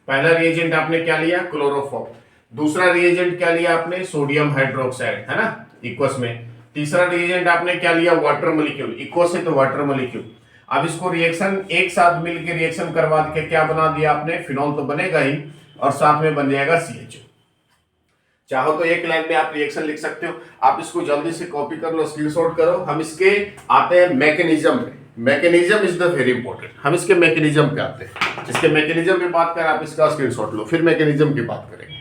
[SPEAKER 1] पहला रिएजेंट आपने क्या लिया? क्लोरोफॉर्म। दूसरा रिएजेंट क्या लिया आपने? सोडियम हाइड्रोक्साइड, है ना, इक्वस में। तीसरा रिएजेंट आपने क्या लिया? Water molecule. इक्वस है तो वाटर मॉलिक्यूल। अब इसको रिएक्शन एक साथ मिलकर रिएक्शन करवा के क्या बना दिया आपने? फिनॉल तो बनेगा ही, और साथ में बन जाएगा CHO। चाहो तो एक लाइन में आप रिएक्शन लिख सकते हो। आप इसको जल्दी से कॉपी कर लो, स्क्रीनशॉट करो। हम इसके आते हैं मैकेनिज्म पे। Mechanism is the very important. हम इसके मैकेनिज्म पे आते हैं। इसके मैकेनिज्म पे बात कर, आप इसका स्क्रीनशॉट लो, फिर मैकेनिज्म की बात करेंगे।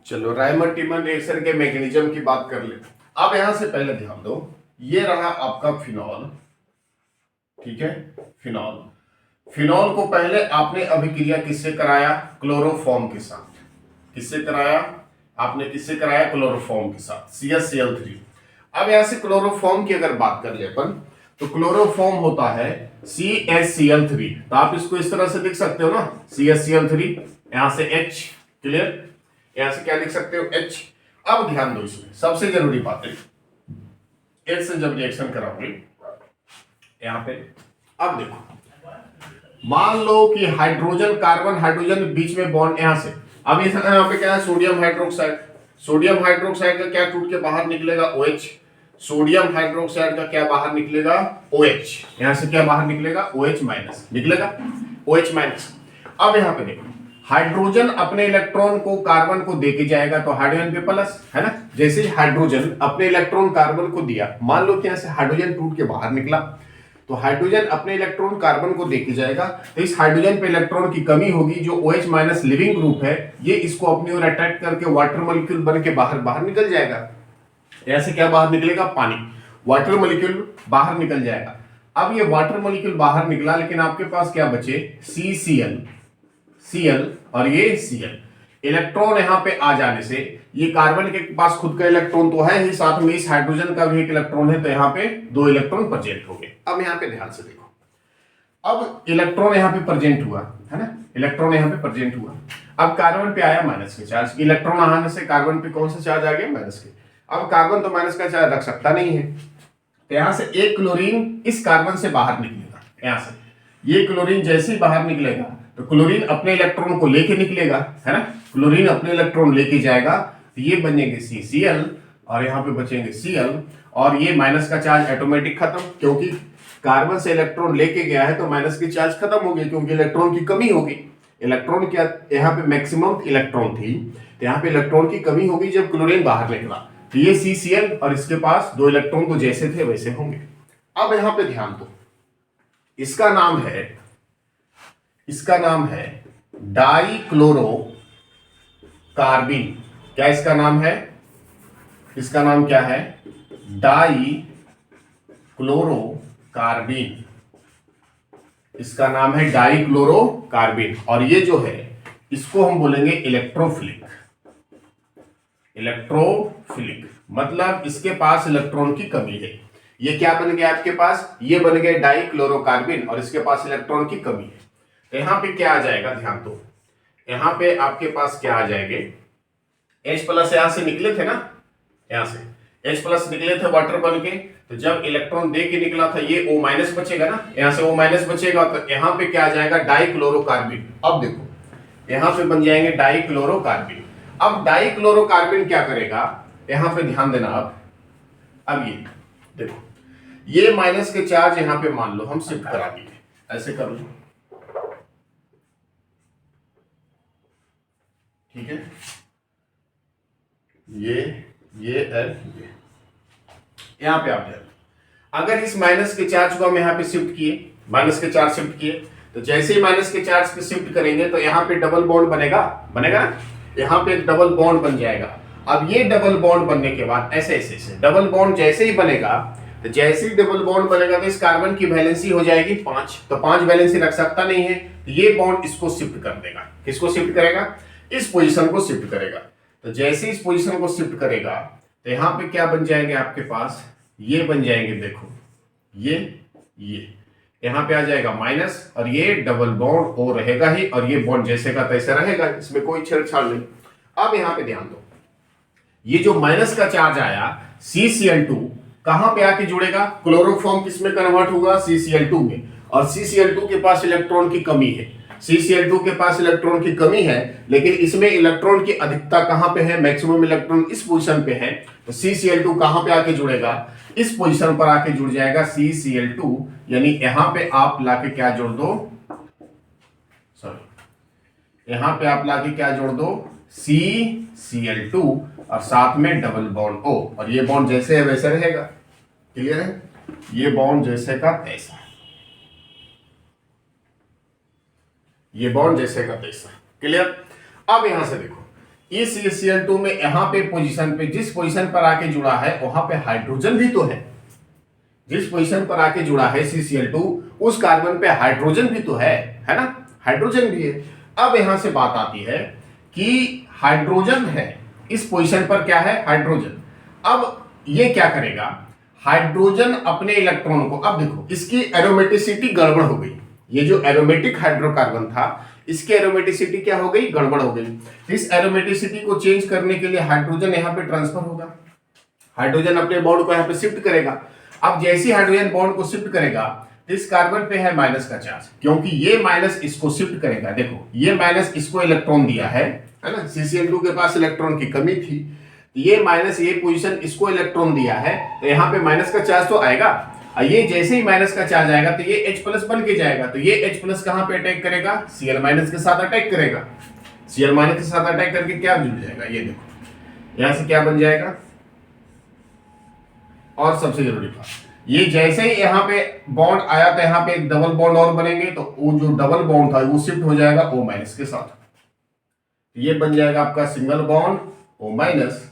[SPEAKER 1] चलो राइमर-टीमन रिएक्शन के मैकेनिज्म की बात कर ले। अब यहां से पहले ध्यान दो, ये रहा आपका फिनॉल, ठीक है। फिनॉल को पहले आपने अभिक्रिया किससे कराया? क्लोरोफॉर्म के साथ। किससे कराया आपने? क्लोरोफॉर्म के साथ, CHCl3। अब यहां से क्लोरोफॉर्म की अगर बात कर ले अपन, तो क्लोरोफॉर्म होता है CHCl3। तो आप इसको इस तरह से लिख सकते हो ना, CHCl3, यहां से H। क्लियर? यहां से क्या लिख सकते हो? H। अब ध्यान दो, इसमें सबसे जरूरी बात है, H से जब रिएक्शन कराओगे यहां पे, अब देखो, मान लो कि हाइड्रोजन कार्बन हाइड्रोजन बीच में बॉन्ड यहां से। अब यहां पे क्या है? सोडियम हाइड्रोक्साइड का क्या टूट के बाहर निकलेगा? OH। सोडियम हाइड्रोक्साइड का क्या बाहर निकलेगा? OH। यहां से क्या बाहर निकलेगा? OH- निकलेगा, OH-। अब यहां पे देखो, हाइड्रोजन अपने इलेक्ट्रॉन को कार्बन को देके जाएगा तो हाइड्रोजन पे प्लस, है ना। जैसे हाइड्रोजन अपने इलेक्ट्रॉन कार्बन को दिया, मान लो कि यहां से हाइड्रोजन टूट के बाहर निकला, तो हाइड्रोजन अपने इलेक्ट्रॉन कार्बन को देके जाएगा, तो इस हाइड्रोजन पे इलेक्ट्रॉन की कमी होगी, जो OH माइनस लिविंग ग्रुप है, ये इसको अपनी ओर अट्रैक्ट करके वाटर मॉलिक्यूल बन के बाहर बाहर निकल जाएगा। ऐसे क्या बाहर निकलेगा, पानी, वाटर मॉलिक्यूल बाहर निकल जाएगा। अब ये वाटर मॉलिक्यूल बाहर निकला, लेकिन आपके पास क्या बचे, Cl और ये Cl। इलेक्ट्रॉन यहां पे आ जाने से ये कार्बन के पास खुद का इलेक्ट्रॉन तो है ही, साथ में इस हाइड्रोजन का भी एक इलेक्ट्रॉन है, तो यहाँ पे 2 इलेक्ट्रॉन प्रेजेंट हो गए। अब यहाँ पे ध्यान से देखो, अब इलेक्ट्रॉन यहाँ पे प्रेजेंट हुआ, है ना, इलेक्ट्रॉन यहाँ पे प्रेजेंट हुआ। अब कार्बन पे आया माइनस के चार्ज, इलेक्ट्रॉन आने से कार्बन पे कौन सा चार्ज आ गया, माइनस के। अब कार्बन तो माइनस का चार्ज रख सकता नहीं है, तो यहां से एक क्लोरीन इस कार्बन से बाहर निकलेगा। यहां से ये क्लोरीन जैसे ही बाहर निकलेगा तो क्लोरीन अपने इलेक्ट्रॉन को लेके निकलेगा, है ना, क्लोरीन अपने इलेक्ट्रॉन लेके जाएगा, तो ये बनेंगे CCl और यहाँ पे बचेंगे Cl, और ये माइनस का चार्ज ऑटोमेटिक खत्म, क्योंकि कार्बन से इलेक्ट्रॉन लेके गया है तो माइनस की चार्ज खत्म हो गई, क्योंकि इलेक्ट्रॉन की कमी होगी। इलेक्ट्रॉन क्या, यहाँ पे मैक्सिमम इलेक्ट्रॉन थी, तो यहाँ पे इलेक्ट्रॉन की कमी होगी जब क्लोरीन बाहर निकला, तो ये CCl और इसके पास 2 इलेक्ट्रॉन तो जैसे थे वैसे होंगे। अब यहाँ पे ध्यान दो, इसका नाम है डाइक्लोरोकार्बिन। क्या इसका नाम है, इसका नाम क्या है, डाइक्लोरोकार्बिन। इसका नाम है डाइक्लोरोकार्बिन, और ये जो है इसको हम बोलेंगे इलेक्ट्रोफिलिक। इलेक्ट्रोफिलिक मतलब इसके पास इलेक्ट्रॉन की कमी है। ये क्या बन गया आपके पास, ये बन गया डाइक्लोरोकार्बिन, और इसके पास इलेक्ट्रॉन की कमी है। तो यहां पे क्या आ जाएगा, ध्यान दो, यहां पे आपके पास क्या आ जाएंगे, H प्लस यहां से निकले थे ना, यहां से H प्लस निकले थे वाटर बन के, तो जब इलेक्ट्रॉन दे के निकला था ये O माइनस बचेगा ना, यहां से O माइनस बचेगा, तो यहां पे क्या आ जाएगा, डाइक्लोरोकार्बिन। अब देखो यहां पे बन जाएंगे डाइक्लोरोकार्बिन। अब डाइक्लोरोकार्बिन क्या करेगा, यहां पे ध्यान देना। अब ये देखो, ये माइनस के चार्ज यहां पे मान लो हम शिफ्ट करा दिए, ऐसे कर लो, ठीक है, ये यहां पे आप अगर इस माइनस के चार्ज को हम यहां पे शिफ्ट किए, माइनस के चार्ज शिफ्ट किए, तो जैसे ही माइनस के चार्ज पे शिफ्ट करेंगे तो यहां पे डबल बॉन्ड बनेगा ना, यहां पे एक डबल बॉन्ड बन जाएगा। अब ये डबल बॉन्ड बनने के बाद ऐसे डबल बॉन्ड जैसे ही बनेगा, तो जैसे ही डबल बॉन्ड बनेगा तो इस कार्बन की वैलेंसी हो जाएगी 5, तो 5 वैलेंसी रख सकता नहीं है, तो ये बॉन्ड इसको शिफ्ट कर देगा। किसको शिफ्ट करेगा, इस पोजीशन को शिफ्ट करेगा। तो जैसे इस पोजीशन को शिफ्ट करेगा तो यहां पे क्या बन जाएंगे आपके पास, ये बन जाएंगे, देखो ये यहां पे आ जाएगा माइनस, और ये डबल बॉन्ड ओ रहेगा ही, और ये बॉन्ड जैसे का तैसे रहेगा, इसमें कोई छेड़छाड़ नहीं। अब यहां पे ध्यान दो, ये जो माइनस का चार्ज आया CCl2 कहां पे आके जुड़ेगा, क्लोरोफॉर्म किसमें कन्वर्ट होगा, CCl2 में, और CCl2 के पास इलेक्ट्रॉन की कमी है। CCl2 के पास इलेक्ट्रॉन की कमी है, लेकिन इसमें इलेक्ट्रॉन की अधिकता कहां पे है, मैक्सिमम इलेक्ट्रॉन इस पोजीशन पे है, तो CCl2 कहां पे आके जुड़ेगा, इस पोजीशन पर आके जुड़ जाएगा CCl2, यानी यहां पे आप लाके क्या जोड़ दो, सॉरी यहां पे आप लाके क्या जोड़ दो, CCl2 और साथ में डबल बॉन्ड O, और ये बॉन्ड जैसे है वैसे रहेगा। क्लियर है, ये बॉन्ड जैसे का तैसा, ये बॉन्ड जैसे का तैसा। क्लियर। अब यहां से देखो, इस CCl2 में यहां पे पोजीशन पे, जिस पोजीशन पर आके जुड़ा है वहां पे हाइड्रोजन भी तो है, जिस पोजीशन पर आके जुड़ा है CCl2 उस कार्बन पे हाइड्रोजन भी तो है ना, हाइड्रोजन भी है। अब यहां से बात आती है कि हाइड्रोजन है इस पोजीशन पर, क्या है, हाइड्रोजन। अब ये क्या करेगा, हाइड्रोजन अपने इलेक्ट्रॉन को, अब देखो इसकी एरोमेटिसिटी गड़बड़ हो गई, ये जो एरोमेटिक हाइड्रोकार्बन था इसकी एरोमेटिसिटी क्या हो गई, गड़बड़ हो गई। इस एरोमेटिसिटी को चेंज करने के लिए हाइड्रोजन यहां पे ट्रांसफर होगा, हाइड्रोजन अपने बॉन्ड को यहां पे शिफ्ट करेगा। अब जैसे हाइड्रोजन बॉन्ड को शिफ्ट करेगा तो इस कार्बन पे है माइनस का चार्ज, क्योंकि ये माइनस इसको शिफ्ट करेगा। देखो ये माइनस इसको इलेक्ट्रॉन दिया है ना, CCl2 के पास इलेक्ट्रॉन की कमी थी, ये माइनस ये पोजीशन इसको इलेक्ट्रॉन दिया है, तो यहाँ पे माइनस का चार्ज तो आएगा। और ये जैसे ही माइनस का चार्ज आएगा तो ये H प्लस बन के जाएगा, तो ये H प्लस कहां पे अटैक करेगा, Cl माइनस के साथ अटैक करेगा, Cl माइनस के साथ अटैक करके क्या जुड़ जाएगा, ये देखो यहां से क्या बन जाएगा। और सबसे जरूरी बात, ये जैसे ही यहाँ पे बॉन्ड आया तो यहाँ पे एक डबल बॉन्ड और बनेंगे, तो वो जो डबल बॉन्ड था वो शिफ्ट हो जाएगा O माइनस के साथ, ये बन जाएगा आपका सिंगल बॉन्ड O माइनस,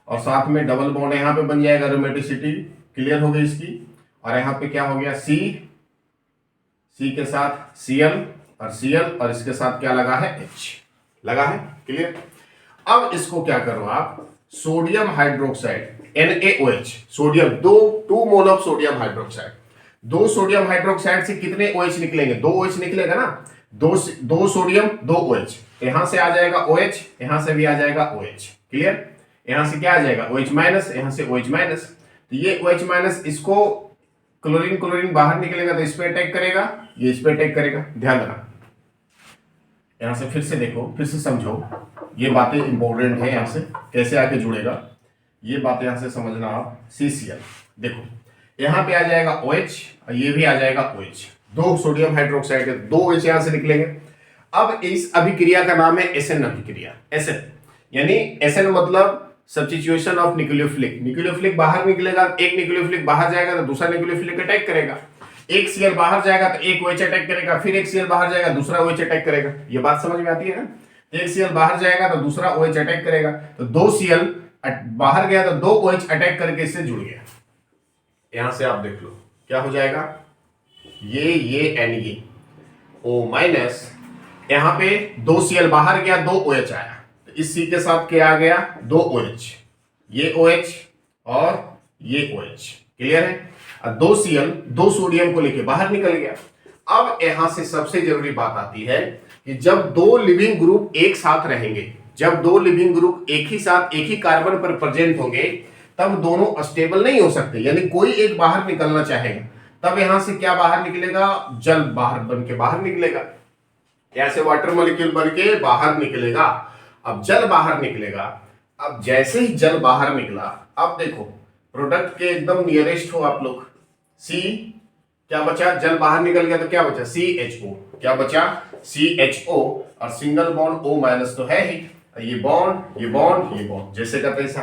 [SPEAKER 1] और साथ में डबल बॉन्ड यहाँ पे बन जाएगा, एरोमेटिसिटी क्लियर हो गई इसकी। और यहाँ पे क्या हो गया, C के साथ Cl और Cl, और इसके साथ क्या लगा है, H लगा है, क्लियर। अब इसको क्या करो आप, sodium hydroxide NaOH, sodium 2 mole of sodium hydroxide, 2 sodium hydroxide से कितने OH निकलेंगे, 2 OH निकलेगा ना, 2 सोडियम 2 OH, यहां से आ जाएगा OH, यहां से भी आ जाएगा OH, क्लियर। यहां से क्या आ जाएगा OH माइनस, यहां से OH माइनस, तो ये OH माइनस, इसको क्लोरीन बाहर निकलेगा तो इस पे अटैक करेगा, ये इस पे अटैक करेगा, ध्यान देना। यहां से फिर से देखो, फिर से समझो, ये बातें इंपॉर्टेंट है, यहां से कैसे आके जुड़ेगा ये बात यहां से समझना आप। CCl देखो यहां पे आ जाएगा OH और ये भी आ जाएगा OH, 2 सोडियम हाइड्रोक्साइड है, 2 OH यहां से निकलेंगे। अब इस अभिक्रिया का नाम है SN अभिक्रिया, SN यानी SN मतलब सब्स्टिट्यूशन ऑफ न्यूक्लियोफिलिक, न्यूक्लियोफिलिक बाहर निकलेगा, एक न्यूक्लियोफिलिक बाहर जाएगा तो दूसरा न्यूक्लियोफिलिक अटैक करेगा, एक Cl बाहर जाएगा तो एक OH अटैक करेगा, फिर एक Cl बाहर जाएगा दूसरा OH अटैक करेगा, ये बात समझ में आती है ना। एक Cl बाहर जाएगा तो दूसरा OH अटैक करेगा, तो 2 Cl बाहर गया तो 2 OH अटैक करके इससे जुड़ गया। यहां से आप देख लो क्या हो जाएगा, ये Na O माइनस, यहां पे 2 Cl बाहर गया, 2 OH आया, तो इस C के साथ क्या आ गया, 2 OH, ये OH और ये OH, क्लियर है। और 2 Cl 2 सोडियम को लेके बाहर निकल गया। अब यहां से सबसे जरूरी बात आती है कि जब 2 लिविंग ग्रुप एक साथ रहेंगे, जब 2 लिविंग ग्रुप एक ही साथ एक ही कार्बन पर प्रेजेंट होंगे, तब दोनों स्टेबल नहीं हो सकते, यानी कोई एक बाहर निकलना चाहेगा, तब यहां से क्या बाहर निकलेगा, जल बाहर बन के बाहर निकलेगा, ऐसे वाटर मॉलिक्यूल बन के बाहर निकलेगा। अब जल बाहर निकलेगा, अब जैसे ही जल बाहर निकला, अब देखो प्रोडक्ट के एकदम नियरेस्ट हो आप लोग, C क्या बचा, जल बाहर निकल गया तो क्या बचा, CHO, क्या बचा CHO, और सिंगल बॉन्ड O माइनस तो है ही, ये बॉन्ड ये बॉन्ड ये बॉन्ड, जैसे का तैसा।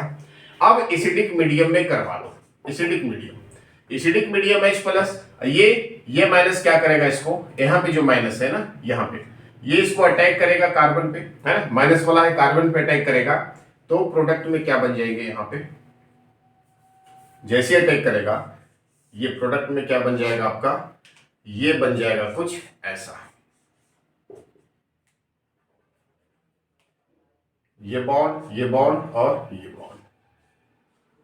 [SPEAKER 1] अब एसिडिक मीडियम में करवा लो, एसिडिक मीडियम H प्लस, ये माइनस क्या करेगा, इसको यहां पे जो माइनस है ना, यहां पे ये इसको अटैक करेगा कार्बन पे, है ना, माइनस वाला है कार्बन पे अटैक करेगा, तो प्रोडक्ट में क्या बन जाएंगे, यहां पे जैसे अटैक करेगा ये प्रोडक्ट में क्या बन जाएगा आपका, ये बन जाएगा कुछ ऐसा, ये बॉन्ड और ये बॉन्ड,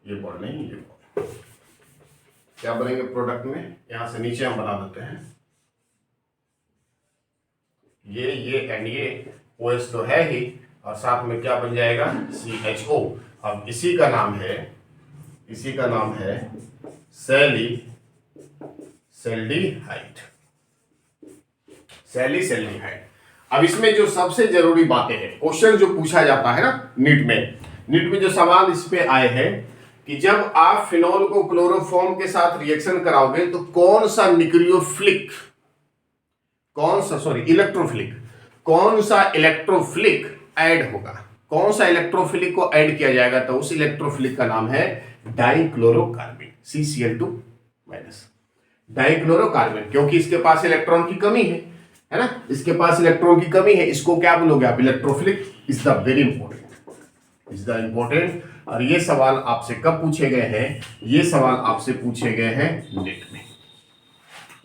[SPEAKER 1] ये बॉन्ड नहीं, ये बॉन्ड क्या बनेंगे प्रोडक्ट में, यहां से नीचे हम बना देते हैं, ये एंड ये OH तो है ही, और साथ में क्या बन जाएगा CHO। अब इसी का नाम है सैलिसल्डिहाइड। अब इसमें जो सबसे जरूरी बातें हैं, क्वेश्चन जो पूछा जाता है ना नीट में जो सवाल इस पे आए हैं कि जब आप फिनॉल को क्लोरोफॉर्म के साथ रिएक्शन कराओगे तो कौन सा इलेक्ट्रोफिलिक ऐड होगा, कौन सा इलेक्ट्रोफिलिक को ऐड किया जाएगा, तो उस इलेक्ट्रोफिलिक का नाम है डाइक्लोरोकार्बन, CCl2 माइनस, डाइक्लोरोकार्बन, क्योंकि इसके पास इलेक्ट्रॉन की कमी है ना, इसके पास इलेक्ट्रॉन की कमी है, इसको क्या बोलोगे आप, electrophilic. Is the very important. और ये सवाल आपसे कब पूछे गए हैं, ये सवाल आपसे पूछे गए हैं नेट में,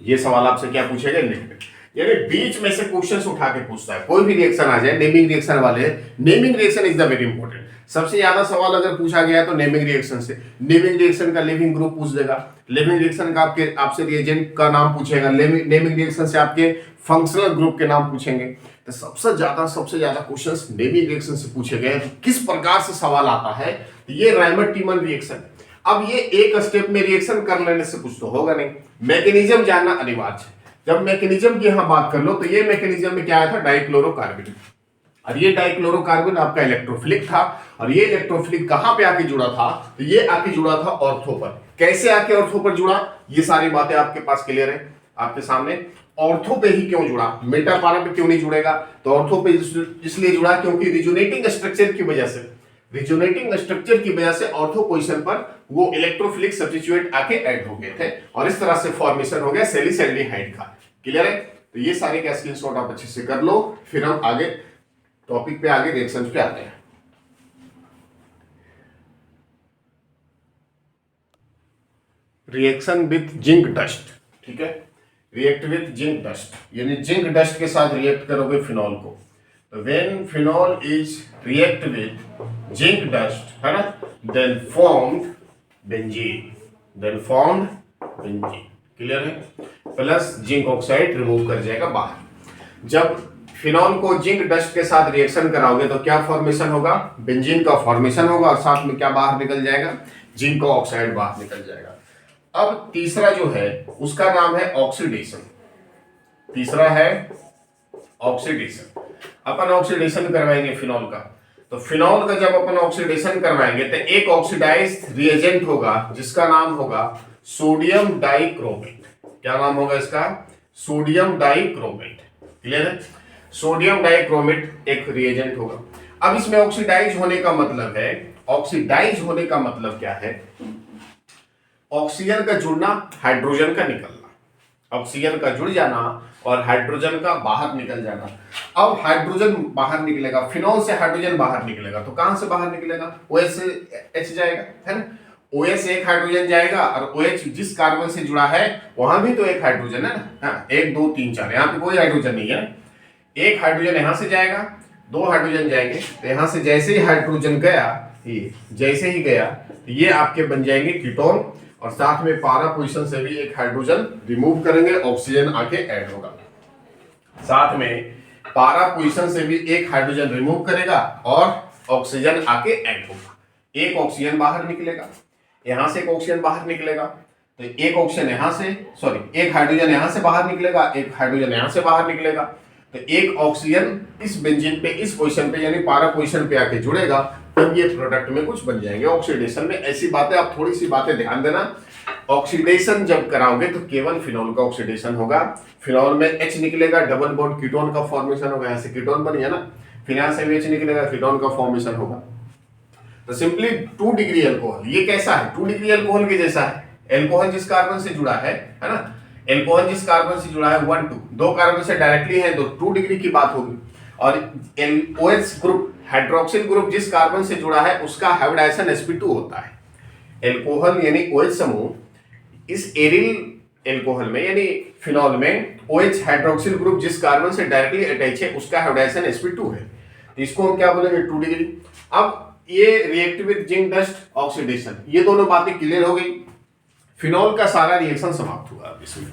[SPEAKER 1] ये सवाल आपसे क्या पूछे गए नेट में, यानी बीच में से क्वेश्चंस उठा के पूछता है, कोई भी रिएक्शन आ जाए, नेमिंग रिएक्शन वाले, naming reaction is the very important. सबसे ज्यादा सवाल अगर पूछा गया है तो नेमिंग रिएक्शन से, नेमिंग रिएक्शन का लिविंग ग्रुप पूछ देगा, लिविंग रिएक्शन का आपसे रिएजेंट का नाम पूछेगा, नेमिंग रिएक्शन से आपके फंक्शनल ग्रुप के नाम पूछेंगे। तो सबसे ज्यादा क्वेश्चंस नेमिंग रिएक्शन से पूछे गए। किस प्रकार से सवाल आता है, ये रायमर्ट-टीमन रिएक्शन। अब ये एक स्टेप में रिएक्शन कर लेने से कुछ तो होगा नहीं, मैकेनिज्म जानना अनिवार्य है। जब मैकेनिज्म की यहां बात कर लो तो ये मैकेनिज्म में क्या आया था, डाइक्लोरोकार्बन। और ये डाइक्लोरोकार्बन आपका इलेक्ट्रोफिलिक था, और ये इलेक्ट्रोफिलिक कहां पे आके जुड़ा था, तो ये आके जुड़ा था ऑर्थो पर। कैसे आके ऑर्थो पर जुड़ा, ये सारी बातें आपके पास क्लियर है आपके सामने। ऑर्थो पे ही क्यों जुड़ा, मेटा पारा पे क्यों नहीं जुड़ेगा, तो ऑर्थो पे इसलिए जुड़ा क्योंकि रिजोनेटिंग स्ट्रक्चर की वजह से, रिजोनेटिंग स्ट्रक्चर की वजह से ऑर्थो पोजीशन पर वो इलेक्ट्रोफिलिक सब्स्टिट्यूएंट आके ऐड हो गए थे, और इस तरह से फॉर्मेशन हो गया सैलिसैल्डिहाइड का। क्लियर है, तो ये सारे का स्क्रीनशॉट आप अच्छे से कर लो, फिर हम आगे टॉपिक पे, आगे रिएक्शंस पे आते हैं। रिएक्शन विथ जिंक डस्ट, ठीक है, रिएक्ट विथ जिंक डस्ट, यानी जिंक डस्ट के साथ रिएक्ट करोगे फिनॉल को। तो when phenol is react with zinc dust, है ना, then formed benzene, then formed benzene. Clear है, प्लस जिंक ऑक्साइड रिमूव कर जाएगा बाहर। जब फिनॉल को जिंक डस्ट के साथ रिएक्शन कराओगे तो क्या फॉर्मेशन होगा, बेंजीन का फॉर्मेशन होगा, और साथ में क्या बाहर निकल जाएगा, जिंक का ऑक्साइड बाहर निकल जाएगा। अब तीसरा जो है उसका नाम है ऑक्सीडेशन, तीसरा है ऑक्सीडेशन। अपन ऑक्सीडेशन करवाएंगे फिनॉल का, तो फिनॉल का जब अपन ऑक्सीडेशन करवाएंगे तो एक ऑक्सीडाइज्ड रिएजेंट होगा जिसका नाम होगा सोडियम डाइक्रोमेट। क्या नाम होगा इसका, सोडियम डाइक्रोमेट। क्लियर है, सोडियम डाइक्रोमेट एक रिएजेंट होगा। अब इसमें ऑक्सीडाइज होने का मतलब है, ऑक्सीडाइज होने का मतलब क्या है, ऑक्सीजन का जुड़ना, हाइड्रोजन का निकलना, ऑक्सीजन का जुड़ जाना और हाइड्रोजन का बाहर निकल जाना। अब हाइड्रोजन बाहर निकलेगा, फिनॉल से हाइड्रोजन बाहर निकलेगा, तो कहां से बाहर निकलेगा, OH से H जाएगा, है ना, OH से एक हाइड्रोजन जाएगा, और OH जिस कार्बन से जुड़ा है वहां भी तो एक हाइड्रोजन है ना, हाँ, 1 2 3 4, यहाँ पे कोई हाइड्रोजन नहीं है, एक हाइड्रोजन यहां से जाएगा, 2 हाइड्रोजन जाएंगे, तो यहां से जैसे ही हाइड्रोजन गया, ये जैसे ही गया, तो ये आपके बन जाएंगे कीटोन, और साथ में पारा पोजीशन से भी एक हाइड्रोजन रिमूव करेंगे, ऑक्सीजन आके ऐड होगा। साथ में पारा पोजीशन से भी एक हाइड्रोजन रिमूव करेगा और ऑक्सीजन आके ऐड होगा। एक ऑक्सीजन बाहर निकलेगा, यहां से एक ऑक्सीजन बाहर निकलेगा, तो एक ऑक्सीजन यहां से, सॉरी, एक हाइड्रोजन यहां से बाहर निकलेगा, एक हाइड्रोजन यहां से बाहर निकलेगा, तो एक ऑक्सीजन इस बेंजीन पे, इस पोजीशन पे, यानी पारा पोजीशन पे आके जुड़ेगा, तब ये प्रोडक्ट में कुछ बन जाएंगे ऑक्सीडेशन में। ऐसी बातें, आप थोड़ी सी बातें ध्यान देना। ऑक्सीडेशन जब कराओगे तो केवल फिनॉल का ऑक्सीडेशन होगा, फिनॉल में H निकलेगा, डबल बॉन्ड कीटोन का फॉर्मेशन होगा, यहाँ से कीटोन बन गया ना, फिर यहाँ से भी H निकलेगा, कीटोन का फॉर्मेशन होगा। तो सिंपली 2 डिग्री अल्कोहल, ये कैसा है, 2 डिग्री अल्कोहल के जैसा है। एल्कोहल जिस कार्बन से जुड़ा है ना, एल्कोहल जिस कार्बन से जुड़ा है 1 2, 2 कार्बन से डायरेक्टली है तो 2 डिग्री की बात होगी। और OH ग्रुप, हाइड्रोक्सिल ग्रुप जिस कार्बन से जुड़ा है उसका हाइब्रिडाइजेशन sp2 होता है। एल्कोहल यानी OH समूह, इस एरिल एल्कोहल में यानी फिनॉल में OH हाइड्रोक्सिल ग्रुप जिस कार्बन से डायरेक्टली अटैच है उसका हाइब्रिडाइजेशन sp2 है, तो इसको हम क्या बोलेंगे, 2 डिग्री। अब ये react with zinc dust oxidation, ये दोनों बातें क्लियर हो गई। फिनॉल का सारा रिएक्शन समाप्त हुआ इसमें।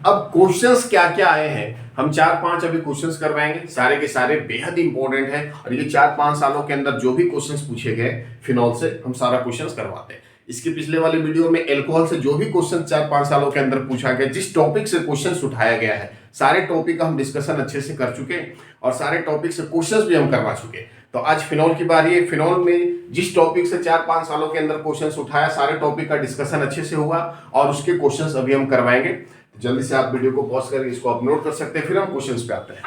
[SPEAKER 1] अब क्वेश्चंस क्या क्या आए हैं, हम 4-5 अभी क्वेश्चंस करवाएंगे, सारे के सारे बेहद इंपॉर्टेंट हैं, और ये 4-5 सालों के अंदर जो भी क्वेश्चंस पूछे गए फिनॉल से हम सारा क्वेश्चंस करवाते हैं। इसके पिछले वाले वीडियो में एल्कोहल से जो भी क्वेश्चन 4-5 सालों के अंदर पूछा गया, जिस टॉपिक से क्वेश्चन उठाया गया है, सारे टॉपिक का हम डिस्कशन अच्छे से कर चुके हैं, और सारे टॉपिक से क्वेश्चंस भी हम करवा चुके हैं। तो आज फिनॉल की बारी है। फिनॉल में जिस टॉपिक से 4-5 सालों के अंदर क्वेश्चंस उठाया, सारे टॉपिक का डिस्कशन अच्छे से हुआ, और उसके क्वेश्चंस अभी हम करवाएंगे। तो जल्दी से आप वीडियो को पॉज करके इसको आप नोट कर सकते हैं, फिर हम क्वेश्चंस पे आते हैं।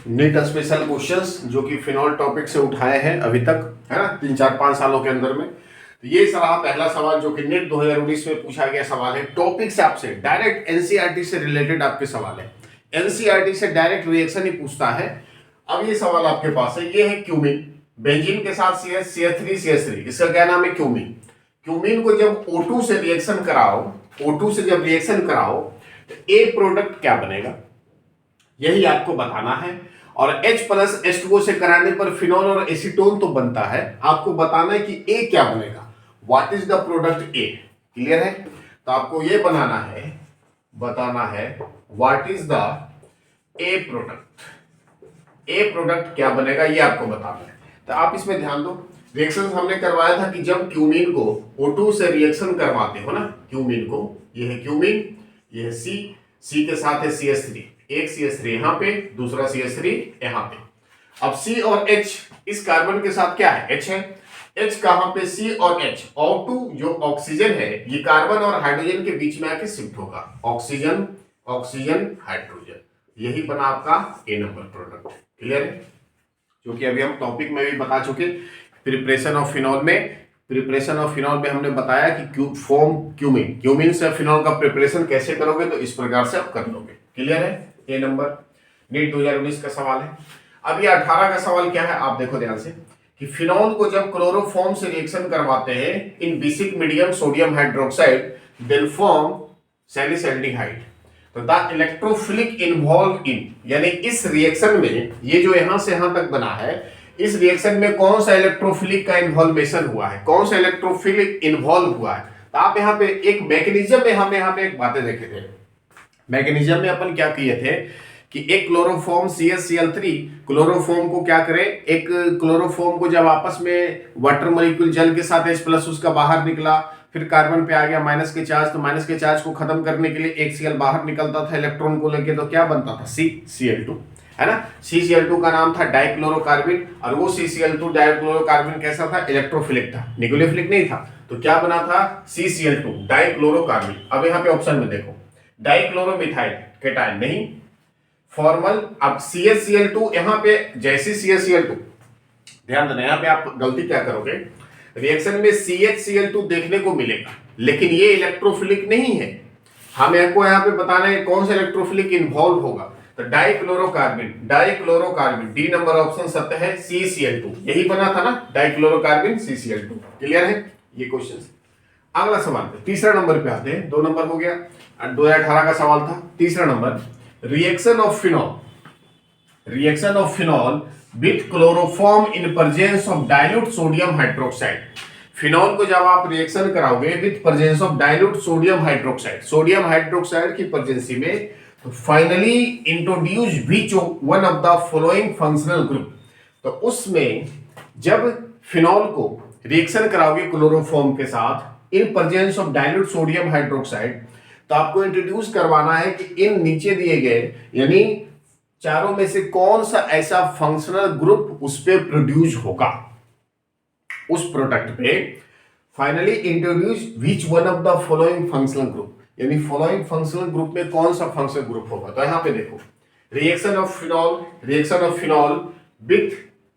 [SPEAKER 1] नीट स्पेशल क्वेश्चंस जो कि फिनॉल टॉपिक से उठाए हैं अभी तक, है ना, 3-4-5 सालों के अंदर में। तो ये सवाल, पहला सवाल जो कि नीट 2019 में पूछा गया सवाल है, टॉपिक से आपसे डायरेक्ट एनसीईआरटी से रिलेटेड आपके सवाल है, एनसीईआरटी से डायरेक्ट रिएक्शन ही पूछता है। अब ये सवाल आपके पास है, ये है क्यूमीन, बेंजीन के साथ CH3CH3, इसका क्या नाम है, क्यूमीन। क्यूमीन को जब O2 से रिएक्शन कराओ, O2 से जब रिएक्शन कराओ तो ए प्रोडक्ट क्या बनेगा, यही आपको बताना है। और H+H2O से कराने पर फिनॉल और एसीटोन तो बनता है, आपको बताना है कि ए क्या बनेगा, what is the product A. Clear है, तो आपको ये बनाना है, बताना है what is the A product, A product क्या बनेगा ये आपको बताना है। तो आप इसमें ध्यान दो, रिएक्शन हमने करवाया था कि जब क्यूमीन को O2 से रिएक्शन करवाते हो ना, क्यूमीन को, ये है क्यूमीन, ये है C के साथ है CH3, एक CH3 यहाँ पे, दूसरा CH3 यहाँ पे। अब C और H इस कार्बन के साथ क्या है, H है। H कहां पे, C और H। O2 जो ऑक्सीजन है ये कार्बन और हाइड्रोजन के बीच में आके शिफ्ट होगा, ऑक्सीजन ऑक्सीजन हाइड्रोजन, यही बना आपका A नंबर प्रोडक्ट। क्लियर है, जो कि अभी हम टॉपिक में भी बता चुके। प्रिपरेशन ऑफ फिनॉल में हमने बताया कि फॉर्म क्यूमिन से फिनॉल का प्रिपरेशन कैसे करोगे, तो इस प्रकार से आप कर लोगे। क्लियर है, A नंबर नीट 2019 का सवाल है। अब ये 18 का सवाल क्या है, आप देखो ध्यान से कि फिनॉल को जब क्लोरोफॉर्म से रिएक्शन करवाते हैं in basic medium sodium hydroxide then form salicylaldehyde, तो द इलेक्ट्रोफिलिक इन्वॉल्व इन, यानी इस रिएक्शन में ये जो यहां से यहां तक बना है, इस रिएक्शन में कौन सा इलेक्ट्रोफिलिक का इन्वॉल्वेशन हुआ है, कौन सा इलेक्ट्रोफिलिक इन्वॉल्व हुआ है। तो आप यहाँ पे एक मैकेनिज्म में हम यहाँ पे एक बातें देखे थे। मैकेनिज्म में अपन क्या किए थे कि एक क्लोरोफॉर्म CH-Cl3 क्लोरोफॉर्म को क्या करे, एक क्लोरोफॉर्म को जब आपस में वाटर मॉलिक्यूल जल के साथ H+ उसका बाहर निकला, फिर कार्बन पे आ गया माइनस के चार्ज, तो माइनस के चार्ज को खत्म करने के लिए एक Cl बाहर निकलता था इलेक्ट्रॉन को लेके, तो क्या बनता था, CCl2, है ना। CCl2 का नाम था डाइक्लोरोकार्बिन, और वो CCl2 डाइक्लोरोकार्बिन कैसा था, इलेक्ट्रोफिलिक था, न्यूक्लियोफिलिक नहीं था। तो क्या बना था, CCl2 डाइक्लोरोकार्बिन। अब यहाँ पे ऑप्शन में देखो, डाइक्लोरोमिथाइल केटायन नहीं, फॉर्मल। अब CH-Cl2 यहाँ पे जैसे CH-Cl2, ध्यान देना यहाँ पे आप गलती क्या करोगे, रिएक्शन में CH-Cl2 देखने को मिलेगा, लेकिन ये इलेक्ट्रोफिलिक नहीं है। हमें आपको यहाँ पे बताना है कौन सा इलेक्ट्रोफिलिक इन्वॉल्व होगा, तो डाइक्लोरोकार्बिन डी नंबर ऑप्शन सत्य है, CCl2 यही बना था ना, डाइक्लोरोकार्बिन CCl2। क्लियर है ये क्वेश्चन। अगला सवाल पे तीसरा नंबर पे आते हैं, 2 नंबर हो गया, 2018 का सवाल था। तीसरा number, reaction of phenol with chloroform in presence of dilute sodium hydroxide. Phenol को जब आप रिएक्शन कराओगे with presence of dilute sodium hydroxide की प्रेजेंसी में, तो finally introduce which one of the following functional group. तो उसमें जब फिनॉल को रिएक्शन कराओगे क्लोरोफॉर्म के साथ in presence of dilute sodium hydroxide, तो आपको इंट्रोड्यूस करवाना है कि इन नीचे दिए गए यानी चारों में से कौन सा ऐसा फंक्शनल ग्रुप उस पे प्रोड्यूस होगा, उस प्रोडक्ट पे। Finally introduce which one of the following functional group, यानी फॉलोइंग फंक्शनल ग्रुप में कौन सा फंक्शनल ग्रुप होगा। तो यहां पे देखो, reaction of phenol with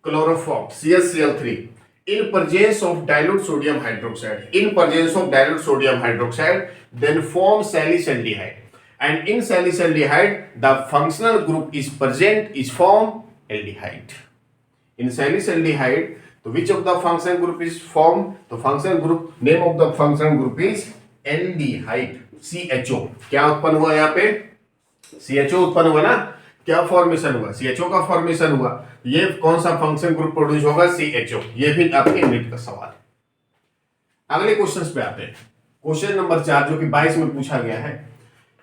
[SPEAKER 1] chloroform CH-Cl3 in presence of dilute sodium hydroxide then form salicylic, and in salicylic the functional group is present is form aldehyde. In salicylic, so which of the functional group is formed, the functional group name of the functional group is aldehyde, CHO। क्या उत्पन्न हुआ यहाँ पे, CHO उत्पन्न हुआ ना, क्या formation हुआ, CHO का फॉर्मेशन हुआ। ये कौन सा फंक्शन ग्रुप प्रोड्यूस होगा, CHO। ये भी आपके नीट का सवाल है। अगले क्वेश्चंस पे आते हैं। क्वेश्चन नंबर 4 जो कि 22 में पूछा गया है,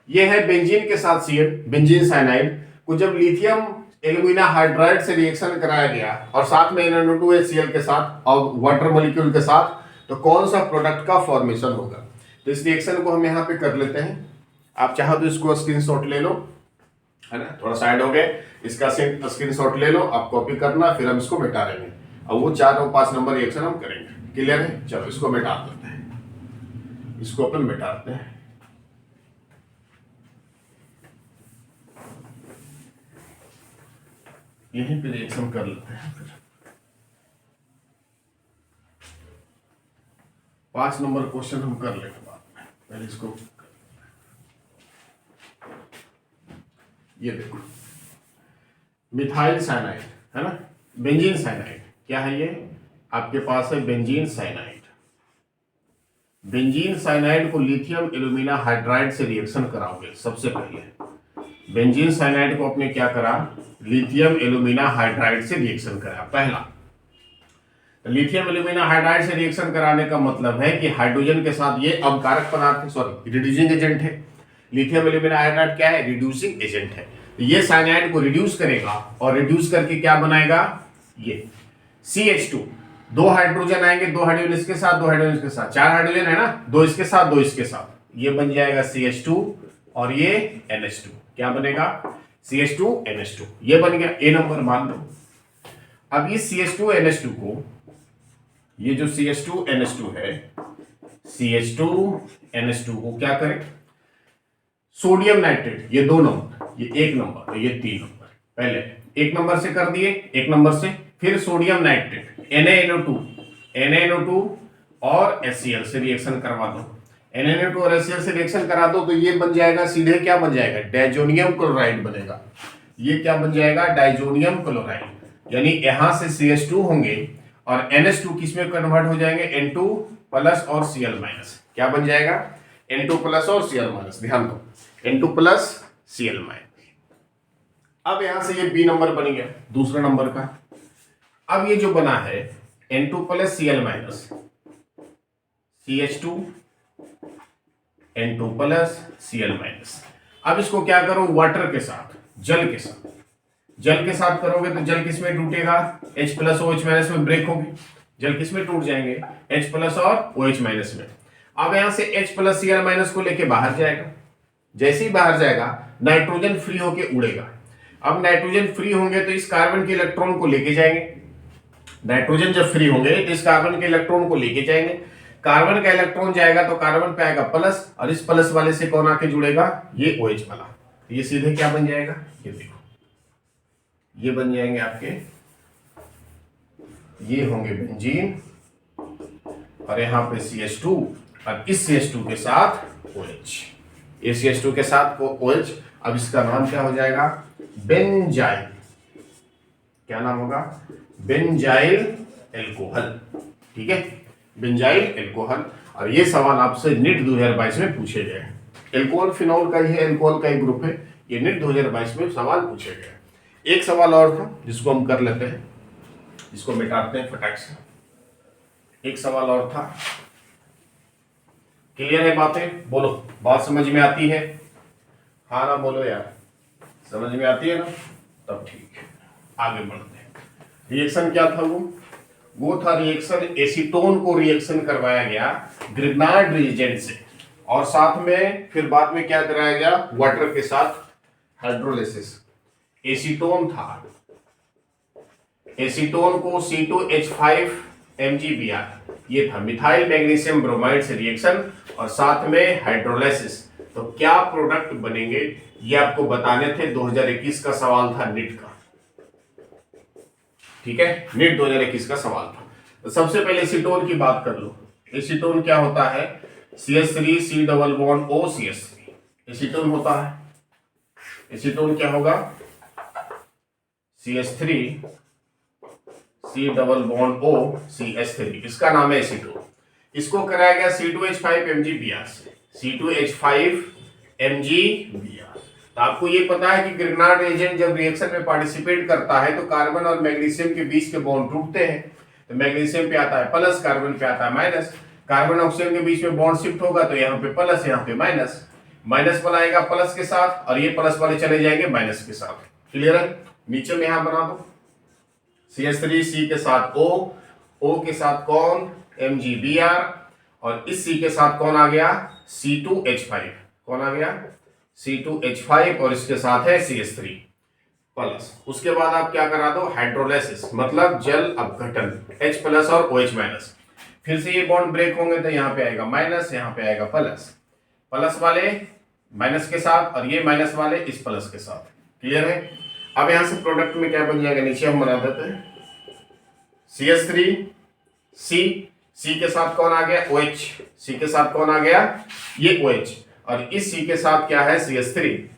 [SPEAKER 1] ये है बेंजीन के साथ CN, बेंजीन साइनाइड को जब लिथियम एल्यूमिना हाइड्राइड से रिएक्शन कराया गया और साथ में NaCl के साथ और वाटर मॉलिक्यूल के साथ, तो कौन सा प्रोडक्ट का फॉर्मेशन होगा। तो इस रिएक्शन को हम यहाँ पे कर लेते हैं। आप चाहो तो इसको स्क्रीनशॉट ले लो, है ना, थोड़ा साइड हो गए, इसका स्क्रीनशॉट ले लो, आप कॉपी करना, फिर हम इसको मिटा देंगे। अब वो 4 और 5 नंबर रिएक्शन हम करेंगे। क्लियर है, चलो इसको मिटा देते हैं, इसको अपन मिटा देते हैं। यहीं पे रिएक्शन कर लेते हैं, फिर 5 नंबर क्वेश्चन हम कर लेंगे बाद में। पहले इसको ये देखो, मिथाइल साइनाइड है ना, बेंजीन साइनाइड। क्या है ये, आपके पास है बेंजीन साइनाइड। बेंजीन साइनाइड को लिथियम एल्यूमिना हाइड्राइड से रिएक्शन कराओगे। सबसे पहले बेंजीन साइनाइड को आपने क्या करा, लिथियम एल्यूमिना हाइड्राइड से रिएक्शन करा। पहला लिथियम एल्यूमिना हाइड्राइड से रिएक्शन कराने का मतलब है कि हाइड्रोजन के साथ ये अपकारक पदार्थ है, सॉरी रिड्यूसिंग एजेंट है। लिथियम एल्यूमिना हाइड्राइड क्या है, रिड्यूसिंग एजेंट है। ये साइनाइड को रिड्यूस करेगा और रिड्यूस करके क्या बनाएगा, ये CH2, 2 हाइड्रोजन आएंगे, 2 हाइड्रोजन इसके साथ, 2 हाइड्रोजन इसके साथ, 4 हाइड्रोजन है ना, 2 इसके साथ, 2 इसके साथ, ये बन जाएगा CH2 और ये NH2। क्या बनेगा, CH2NH2 ये बन गया ए नंबर मान लो। अब इस CH2NH2 को, ये जो CH2NH2 है, CH2NH2 को क्या करें, सोडियम नाइट्रेट, ये 2 नंबर, ये 1 नंबर, ये 3 नंबर, पहले 1 नंबर से कर दिए, 1 नंबर से, फिर सोडियम नाइट्रेट NaNO2 और HCl से रिएक्शन करवा दो, NaNO2 और HCl से रिएक्शन करा दो तो ये बन जाएगा सीधे, क्या बन जाएगा, डाइजोनियम क्लोराइड बनेगा। ये क्या बन जाएगा, डाइजोनियम क्लोराइड। यानी यहां से CH2 होंगे और NH2 किसमें कन्वर्ट हो जाएंगे, N2 प्लस और Cl माइनस। क्या बन जाएगा, N2 प्लस और Cl माइनस, ध्यान दो, N2 प्लस Cl माइनस। अब यहां से ये बी नंबर बन गया दूसरा नंबर का। अब ये जो बना है N2 plus Cl minus, CH2 N2 plus Cl minus. अब इसको क्या करो, वाटर के साथ, जल के साथ, जल के साथ करोगे तो जल किस में टूटेगा, H प्लस OH माइनस में ब्रेक होगी, जल किस में टूट जाएंगे, H प्लस और OH माइनस में। अब यहां से H प्लस Cl माइनस को लेके बाहर जाएगा, जैसे ही बाहर जाएगा नाइट्रोजन फ्री होके उड़ेगा। अब नाइट्रोजन फ्री होंगे तो इस कार्बन के इलेक्ट्रॉन को लेके जाएंगे, नाइट्रोजन जब फ्री होंगे तो इस कार्बन के इलेक्ट्रॉन को लेके जाएंगे, कार्बन का इलेक्ट्रॉन जाएगा तो कार्बन पे आएगा प्लस, और इस प्लस वाले से कौन आके जुड़ेगा, ये OH वाला। ये सीधे क्या बन जाएगा, ये देखो, ये बन जाएंगे आपके, ये होंगे बेंजीन, और यहां पे CH2 और इस CH2 के साथ OH, ये CH2 के साथ OH। अब इसका नाम क्या हो जाएगा, बेंजाइल। क्या नाम होगा, बेंजाइल एल्कोहल। ठीक है, बेंजाइल एल्कोहल। और ये सवाल आपसे नीट 2022 में पूछे गए हैं। एल्कोहल फिनॉल का ही एल्कोहल का ही ग्रुप है, ये नीट 2022 में सवाल पूछे गए। एक सवाल और था जिसको हम कर लेते हैं, जिसको मिटाते हैं फटाक से। एक सवाल और था, क्लियर है बातें, बोलो, बात समझ में आती है, हाँ ना बोलो यार, समझ में आती है ना, तब ठीक है, आगे बढ़ते हैं। रिएक्शन क्या था, वो था रिएक्शन, एसीटोन को रिएक्शन करवाया गया ग्रिग्नार्ड रिएजेंट से, और साथ में फिर बाद में क्या कराया गया, वाटर के साथ हाइड्रोलिसिस। एसीटोन था, एसीटोन को C2H5MgBr, ये था मिथाइल मैग्नीशियम ब्रोमाइड से रिएक्शन और साथ में हाइड्रोलिसिस। तो क्या प्रोडक्ट बनेंगे ये आपको बताने थे, 2021 का सवाल था नीट का। ठीक है, नीट 2021 का सवाल था। तो सबसे पहले एसीटोन की बात कर लो। एसीटोन क्या होता है, CH3C+O CH3 एसीटोन होता है। एसीटोन क्या होगा, CH3C+O CH3, इसका नाम है एसीटोन। इसको कराया गया C2H5MgBr से, C2H5MgBr। तो आपको ये पता है कि ग्रिग्नार्ड एजेंट जब रिएक्शन में पार्टिसिपेट करता है तो कार्बन और मैग्नीशियम के बीच के बॉन्ड टूटते हैं। तो मैग्नीशियम पे आता है प्लस, कार्बन पे आता है माइनस, कार्बन ऑक्सीजन के बीच में बॉन्ड शिफ्ट होगा तो यहाँ पे प्लस, यहाँ पे माइनस, माइनस वाला आएगा प्लस के साथ और ये प्लस वाले चले जाएंगे माइनस के साथ। क्लियर है, नीचे में यहां बना दो, CH3C के साथ O के साथ कौन, MgBr, और इस C के साथ कौन आ गया, C2H5, कौन आ गया, C2H5, और इसके साथ है CH3 प्लस। उसके बाद आप क्या करा दो, हाइड्रोलिसिस, मतलब जल अपघटन, H प्लस और OH माइनस। फिर से ये बॉन्ड ब्रेक होंगे तो यहाँ पे आएगा माइनस, यहाँ पे आएगा प्लस, प्लस वाले माइनस के साथ और ये माइनस वाले इस प्लस के साथ। क्लियर है, अब यहां से प्रोडक्ट में क्या बन जाएगा, नीचे हम बना देते हैं, CH3C के साथ कौन आ गया, OH, C के साथ कौन आ गया, ये OH, और इस C के साथ क्या है, CH3,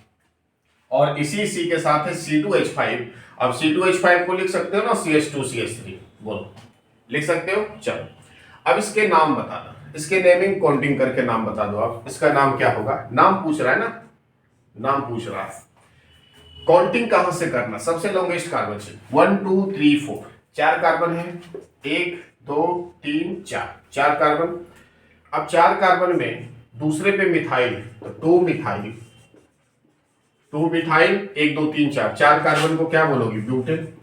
[SPEAKER 1] और इसी C के साथ है C2H5। अब C2H5 को लिख सकते हो ना CH2CH3, बोलो लिख सकते हो। चलो अब इसके नाम बताना, इसके नेमिंग काउंटिंग करके नाम बता दो आप, इसका नाम क्या होगा, नाम पूछ रहा है ना, नाम पूछ रहा है। काउंटिंग कहां से करना, सबसे लॉन्गेस्ट कार्बन से, 1 2 3 4, 4 कार्बन है, 1 2 3 4, 4 कार्बन। अब 4 कार्बन में दूसरे पे मिथाइल, तो 2 मिथाइल, 1 2 3 4, 4 कार्बन को क्या बोलोगे, ब्यूटेन,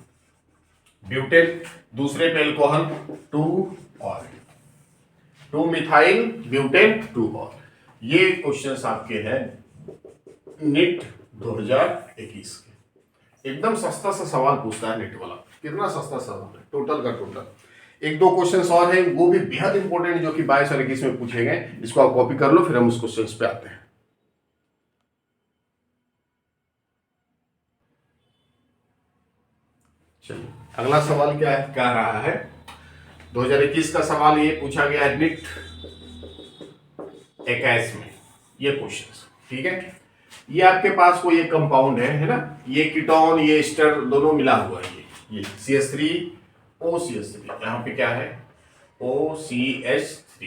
[SPEAKER 1] ब्यूटेन। दूसरे पे एल्कोहल, 2 और 2 मिथाइल ब्यूटेन 2 और। ये क्वेश्चंस आपके हैं नीट 2021 के। एकदम सस्ता सा सवाल पूछता है नेट वाला। कितना सस्ता सवाल है, टोटल का टोटल। एक दो क्वेश्चन और हैं, वो भी बेहद इंपॉर्टेंट, जो कि 22 और 21 में पूछे गए। इसको आप कॉपी कर लो, फिर हम उस क्वेश्चन पे आते हैं। चलिए, अगला सवाल क्या है, क्या रहा है 2021 का सवाल। ये पूछा गया है NIT 21 में, ये क्वेश्चन, ठीक है। ये आपके पास कोई एक कंपाउंड है ना, ये कीटोन, ये एस्टर दोनों मिला हुआ है। ये CH3OCH3, यहाँ पे क्या है OCH3,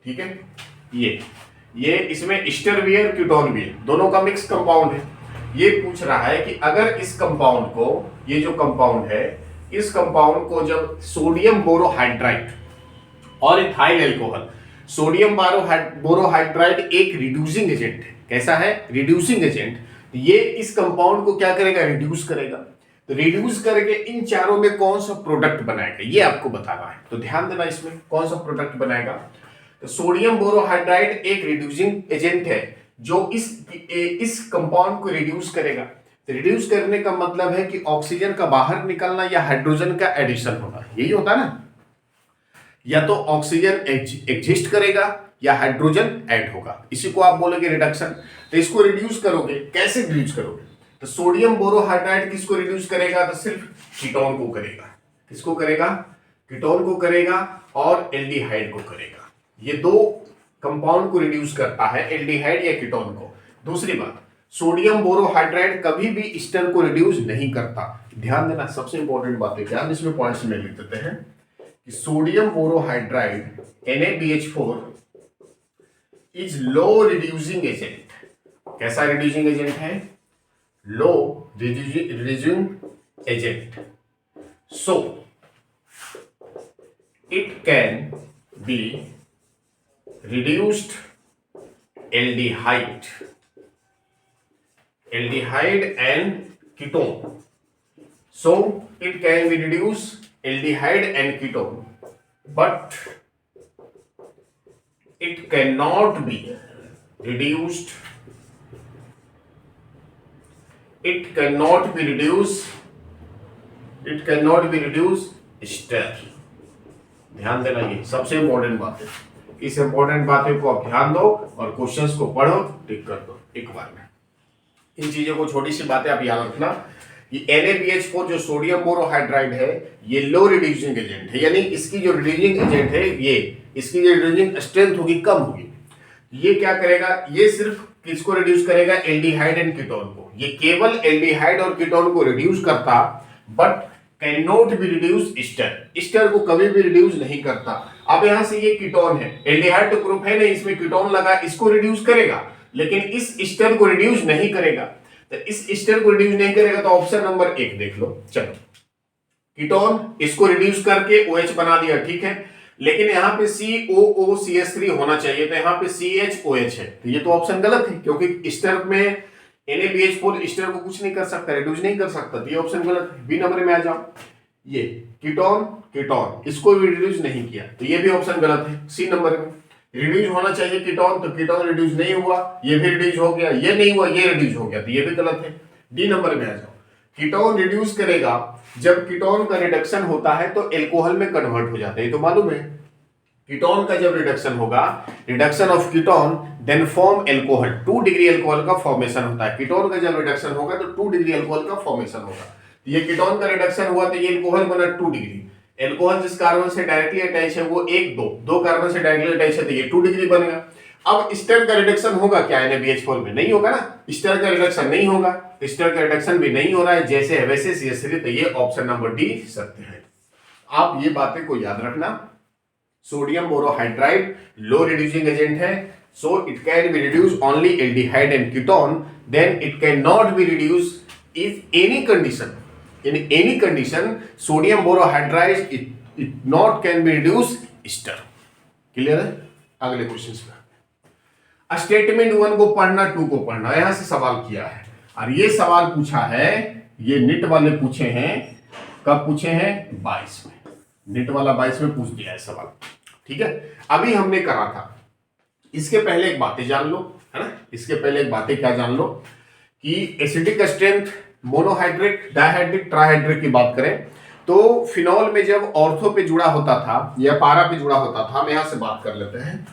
[SPEAKER 1] ठीक है। ये इसमें एस्टर भी है, कीटोन भी है, दोनों का मिक्स कंपाउंड है। ये पूछ रहा है कि अगर इस कंपाउंड को, ये जो कंपाउंड है, इस कंपाउंड को जब सोडियम बोरोहाइड्राइड और इथाइल एल्कोहल, सोडियम बोरोहाइड्राइड एक रिड्यूसिंग एजेंट है। कैसा है, रिड्यूसिंग एजेंट। ये इस कंपाउंड को क्या करेगा, रिड्यूस करेगा। तो रिड्यूस करके इन चारों में कौन सा प्रोडक्ट बनाएगा, ये आपको बताना है। तो ध्यान देना, इसमें कौन सा प्रोडक्ट बनाएगा। तो सोडियम बोरोहाइड्राइड एक रिड्यूसिंग एजेंट है जो इस कंपाउंड को रिड्यूस करेगा। तो रिड्यूस करने का मतलब है कि ऑक्सीजन का बाहर निकलना या हाइड्रोजन का एडिशन होना, यही होता है ना। या तो ऑक्सीजन एग्जिस्ट करेगा या हाइड्रोजन ऐड होगा, इसी को आप बोलोगे रिडक्शन। तो इसको रिड्यूस करोगे, कैसे रिड्यूस करोगे। तो सोडियम बोरोहाइड्राइड किसको रिड्यूस करेगा, तो सिर्फ कीटोन को करेगा। किसको करेगा, कीटोन को करेगा और एल्डिहाइड को करेगा। ये दो कंपाउंड को रिड्यूस करता है, एल्डिहाइड या कीटोन को। दूसरी बात, सोडियम बोरोहाइड्राइड कभी भी ईस्टर को रिड्यूस नहीं करता। ध्यान देना, सबसे इंपॉर्टेंट बात है, ध्यान इसमें पॉइंट्स में लिख देते हैं कि sodium borohydride NaBH4 is low reducing agent. कैसा रिड्यूसिंग एजेंट है, low reducing agent. So it can be reduced aldehyde and ketone. So it can be reduced aldehyde and ketone, but it cannot be reduced. It cannot be reduced ester. ध्यान देना, ये सबसे important बात है। इस important बातों को आप ध्यान दो और क्वेश्चंस को पढ़ो, टिक कर दो एक बार में। इन चीजों को, छोटी सी बातें आप याद रखना। ये NaBH4 जो सोडियम बोरोहाइड्राइड है, ये लो रिड्यूसिंग एजेंट है, यानी इसकी जो रिड्यूसिंग एजेंट है, ये इसकी जो रिड्यूसिंग स्ट्रेंथ होगी, कम होगी। ये क्या करेगा, ये सिर्फ किसको रिड्यूस करेगा, एल्डिहाइड एंड कीटोन को। ये केवल एल्डिहाइड और कीटोन को रिड्यूस करता, but can not be reduce Easter. Easter को कभी भी रिड्यूस नहीं करता। अब यहां से ये कीटोन है, एल्डिहाइड तो ग्रुप है नहीं, इसमें कीटोन लगा, इसको रिड्यूस करेगा, लेकिन इस ईस्टर को रिड्यूस नहीं करेगा। तो इस ईस्टर को रिड्यूस नहीं करेगा, तो ऑप्शन नंबर 1 देख लो। चलो, कीटोन इसको रिड्यूस करके OH बना दिया, ठीक है, लेकिन यहाँ पे COOCH3 होना चाहिए, तो यहाँ पे CHOH है। तो ये तो ऑप्शन गलत है, क्योंकि ईस्टर में NaBH4 ईस्टर को कुछ नहीं कर सकता, रिड्यूस नहीं कर सकता, तो ये ऑप्शन गलत है। बी नंबर में आ जाओ, ये कीटोन इसको भी रिड्यूस नहीं किया, तो ये भी ऑप्शन गलत है। सी नंबर में रिड्यूस होना चाहिए कीटोन, तो कीटोन रिड्यूस नहीं हुआ, ये भी रिड्यूस हो गया, ये नहीं हुआ, ये रिड्यूस हो गया, तो ये भी गलत है। डी नंबर में आ जाओ, कीटोन रिड्यूस करेगा, जब कीटोन का रिडक्शन होता है तो एल्कोहल में कन्वर्ट हो जाता है, ये तो मालूम है। कीटोन का जब रिडक्शन होगा, reduction of ketone then form alcohol, 2 degree alcohol का फॉर्मेशन होता है। कीटोन का जब रिडक्शन होगा तो 2 डिग्री एल्कोहल का फॉर्मेशन होगा। ये कीटोन का रिडक्शन हुआ तो ये एल्कोहल बना 2 डिग्री। एल्कोहल जिस कार्बन से डायरेक्टली अटैच है वो 1 2 कार्बन से डायरेक्टली अटैच है, तो ये 2 डिग्री बनेगा। अब ईस्टर का रिडक्शन होगा क्या, NaBH4 में नहीं होगा ना, ईस्टर का रिडक्शन नहीं होगा, ईस्टर का रिडक्शन भी नहीं हो रहा है, जैसे है वैसे CH3, तो ये ऑप्शन नंबर डी सत्य है। आप ये बातें को याद रखना। सोडियम बोरोहाइड्राइड लो रिड्यूसिंग एजेंट है, so it can be reduced only aldehyde and ketone, then it cannot be reduced if in any condition sodium borohydride it not can be reduced ester। Clear है। अगले question पे statement 1 को पढ़ना, 2 को पढ़ना। यहां से सवाल किया है और ये सवाल पूछा है, ये निट वाले पूछे हैं, कब पूछे हैं, 22 में। निट वाला 22 में पूछ दिया है सवाल, ठीक है। अभी हमने करा था, इसके पहले एक बातें जान लो, है ना। इसके पहले एक बातें क्या जान लो कि एसिडिक स्ट्रेंथ मोनोहाइड्रिक, डायहाइड्रिक, ट्राइहाइड्रिक की बात करें तो फिनॉल में जब ऑर्थो पे जुड़ा होता था या पारा पे जुड़ा होता था, हम यहां से बात कर लेते हैं,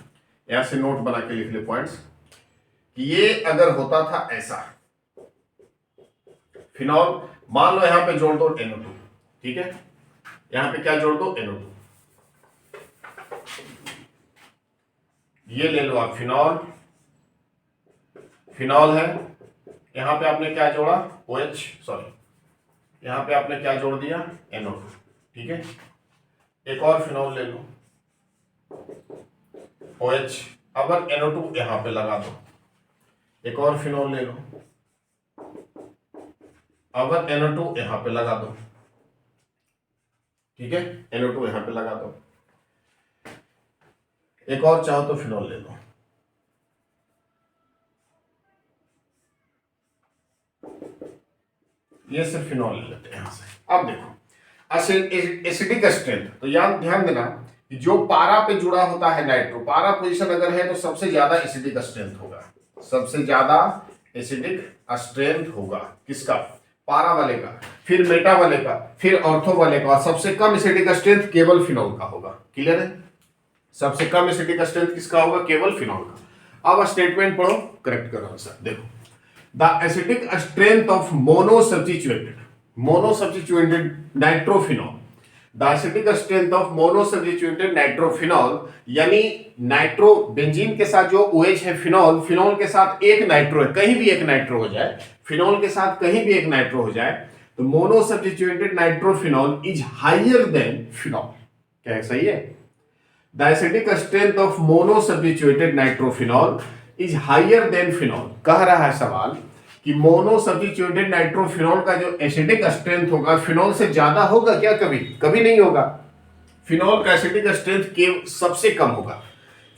[SPEAKER 1] यहां से नोट बना के लिख ले पॉइंट्स, ये अगर होता था ऐसा फिनॉल, मान लो यहां पे जोड़ दो NO2, ठीक है, यहां पे क्या जोड़ दो NO2, ये ले लो आप फिनॉल, फिनॉल है, यहां पे आपने क्या जोड़ा OH, सॉरी यहां पे आपने क्या जोड़ दिया NO2, ठीक है, एक और फिनॉल ले लो OH, अब NO2 यहां पे लगा दो, एक और फिनॉल ले लो, अब NO2 यहां पे लगा दो, ठीक है, NO2 यहां पे लगा दो, एक और चाहो तो फिनॉल ले लो, ये सिर्फ फिनॉल ले लेते हैं यहां से। अब देखो एसिडिक स्ट्रेंथ, तो यहां ध्यान देना कि जो पारा पे जुड़ा होता है नाइट्रो, पारा पोजीशन अगर है तो सबसे ज्यादा एसिडिक स्ट्रेंथ होगा, सबसे ज्यादा एसिडिक स्ट्रेंथ होगा किसका, पारा वाले का, फिर मेटा वाले का, फिर ऑर्थो वाले का, और सबसे कम एसिडिक स्ट्रेंथ केवल फिनॉल का होगा। क्लियर है, सबसे कम एसिडिक स्ट्रेंथ किसका होगा, केवल फिनॉल का। अब स्टेटमेंट पढ़ो, करेक्ट करो आंसर। देखो the acidic strength of monosubstituted nitrophenol, the acidic strength of monosubstituted nitrophenol, यानी नाइट्रो बेंजीन के साथ जो OH है फिनॉल, फिनॉल के साथ एक नाइट्रो है, कहीं भी एक नाइट्रो हो जाए, फिनॉल के साथ कहीं भी एक नाइट्रो हो जाए तो monosubstituted nitrophenol is higher than phenol. क्या सही है? The acidic strength of monosubstituted nitrophenol is higher than phenol. कह रहा है सवाल कि मोनोसब्स्टिट्यूटेड नाइट्रोफिनॉल का जो एसिडिक स्ट्रेंथ होगा फिनॉल से ज्यादा होगा क्या? कभी कभी नहीं होगा। फिनॉल का एसिडिक स्ट्रेंथ के सबसे कम होगा,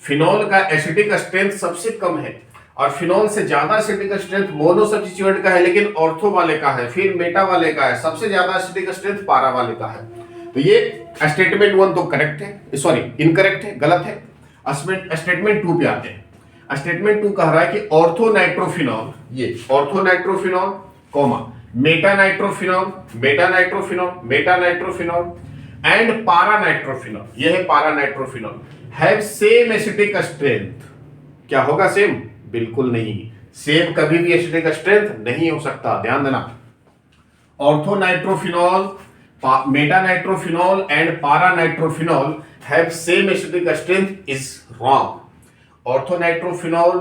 [SPEAKER 1] फिनॉल का एसिडिक स्ट्रेंथ सबसे कम है, और फिनॉल से ज्यादा एसिडिक स्ट्रेंथ मोनोसब्स्टिट्यूटेड का है, लेकिन ऑर्थो वाले का है, फिर मेटा वाले का है, सबसे ज्यादा एसिडिक स्ट्रेंथ पारा वाले का है। तो ये स्टेटमेंट 1 तो करेक्ट है, सॉरी इनकरेक्ट है, गलत है। स्टेटमेंट 2 पे आते हैं। स्टेटमेंट 2 कह रहा है कि ऑर्थोनाइट्रोफिनॉल, ये ऑर्थोनाइट्रोफिनॉल कॉमा मेटानाइट्रोफिनॉल, मेटानाइट्रोफिनॉल, मेटानाइट्रोफिनॉल एंड पारानाइट्रोफिनॉल, यह है पारानाइट्रोफिनॉल, हैव सेम एसिडिक स्ट्रेंथ। क्या होगा सेम? बिल्कुल नहीं, सेम कभी भी एसिडिक स्ट्रेंथ नहीं हो सकता, ध्यान देना। Orthonitrophenol, metanitrophenol and paranitrophenol have same acidic strength is wrong. Orthonitrophenol,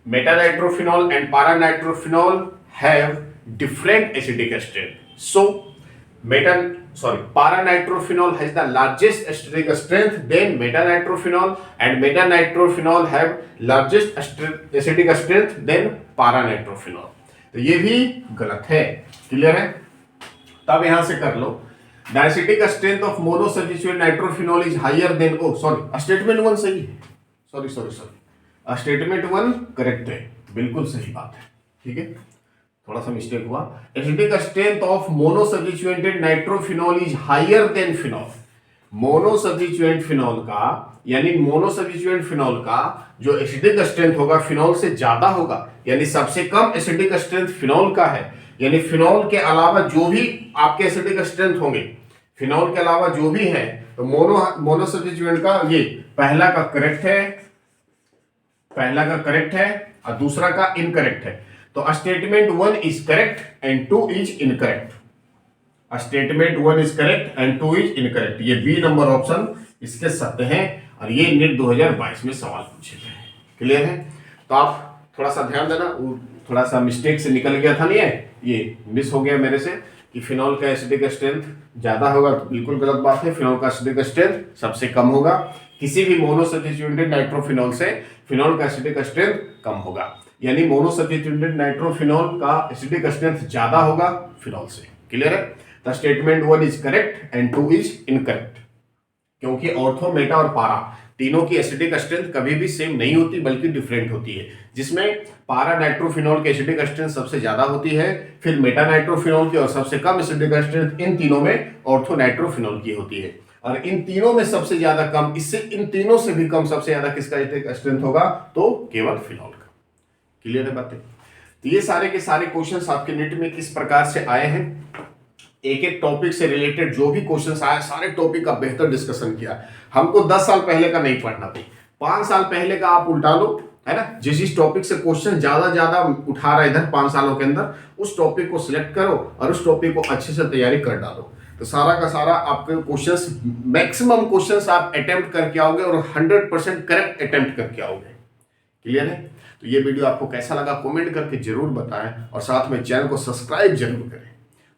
[SPEAKER 1] metanitrophenol and paranitrophenol have different acidic strength. So, paranitrophenol has the largest acidic strength, then metanitrophenol, and metanitrophenol have largest acidic strength than paranitrophenol. तो ये भी गलत है। Clear है? तब यहां से कर लो, the acidic strength of monosubstituted nitrophenol is higher than, statement 1 सही है, सॉरी स्टेटमेंट 1 करेक्ट है, बिल्कुल सही बात है, ठीक है, थोड़ा सा मिस्टेक हुआ। Acidic strength of monosubstituted nitrophenol is higher than phenol. Monosubstituted phenol का, यानी मोनोसब्स्टिट्यूटेड फिनॉल का जो एसिडिक स्ट्रेंथ होगा फिनॉल से ज्यादा होगा, यानी सबसे कम एसिडिक स्ट्रेंथ फिनॉल का है। यानी फिनॉल के अलावा जो भी आपके एसिडिक स्ट्रेंथ होंगे, फिनॉल के अलावा जो भी है, तो मोनोसब्स्टिट्यूटेड का ये पहला का करेक्ट है और दूसरा का इनकरेक्ट है। तो statement 1 is correct and 2 is incorrect. Statement 1 is correct and 2 is incorrect. ये बी नंबर ऑप्शन इसके सत्य हैं और ये नीट 2022 में सवाल पूछे गए। क्लियर है? तो आप थोड़ा सा ध्यान देना, थोड़ा सा मिस्टेक से निकल गया था, नहीं है, ये मिस हो गया मेरे से कि फिनॉल का एसिडिक स्ट्रेंथ ज्यादा होगा, तो बिल्कुल गलत बात है। फिनॉल का एसिडिक स्ट्रेंथ सबसे कम होगा, किसी भी मोनोसब्स्टिट्यूटेड नाइट्रोफिनॉल से फिनॉल का एसिडिक स्ट्रेंथ कम होगा, यानी मोनोसब्स्टिट्यूटेड नाइट्रोफिनॉल का एसिडिक स्ट्रेंथ ज्यादा होगा फिनॉल से। क्लियर है? The statement 1 is correct and 2 is incorrect, क्योंकि ऑर्थो, मेटा और पारा तीनों की एसिडिक स्ट्रेंथ कभी भी सेम नहीं होती, बल्कि डिफरेंट होती है, जिसमें पारा नाइट्रोफिनॉल की एसिडिक स्ट्रेंथ सबसे ज्यादा होती है, फिर मेटा नाइट्रोफिनॉल की, और सबसे कम एसिडिक स्ट्रेंथ इन तीनों में ऑर्थो नाइट्रोफिनॉल की होती है। और इन तीनों में सबसे ज्यादा कम, इससे इन तीनों से भी कम सबसे ज्यादा किसका एसिडिक स्ट्रेंथ होगा? तो केवल फिनॉल का। क्लियर है बातें? तो ये सारे के सारे क्वेश्चंस आपके नीट में किस प्रकार से आए हैं, एक एक टॉपिक से रिलेटेड जो भी क्वेश्चंस आए सारे टॉपिक का बेहतर डिस्कशन किया। हमको 10 साल पहले का नहीं पढ़ना भाई, 5 साल पहले का आप उल्टा लो, है ना, जिस टॉपिक से क्वेश्चन ज्यादा उठा रहा है इधर 5 सालों के अंदर, उस टॉपिक को सिलेक्ट करो और उस टॉपिक को अच्छे से तैयारी कर डालो। तो सारा का सारा आपके क्वेश्चंस, मैक्सिमम क्वेश्चंस आप अटेम्प्ट करके आओगे और 100% करेक्ट अटेम्प्ट करके आओगे। क्लियर है? तो ये वीडियो आपको कैसा लगा कमेंट करके जरूर बताएं और साथ में चैनल को सब्सक्राइब जरूर करें।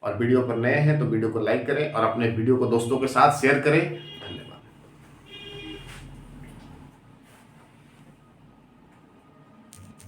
[SPEAKER 1] और वीडियो पर नए हैं तो वीडियो को लाइक करें और अपने वीडियो को दोस्तों के साथ शेयर करें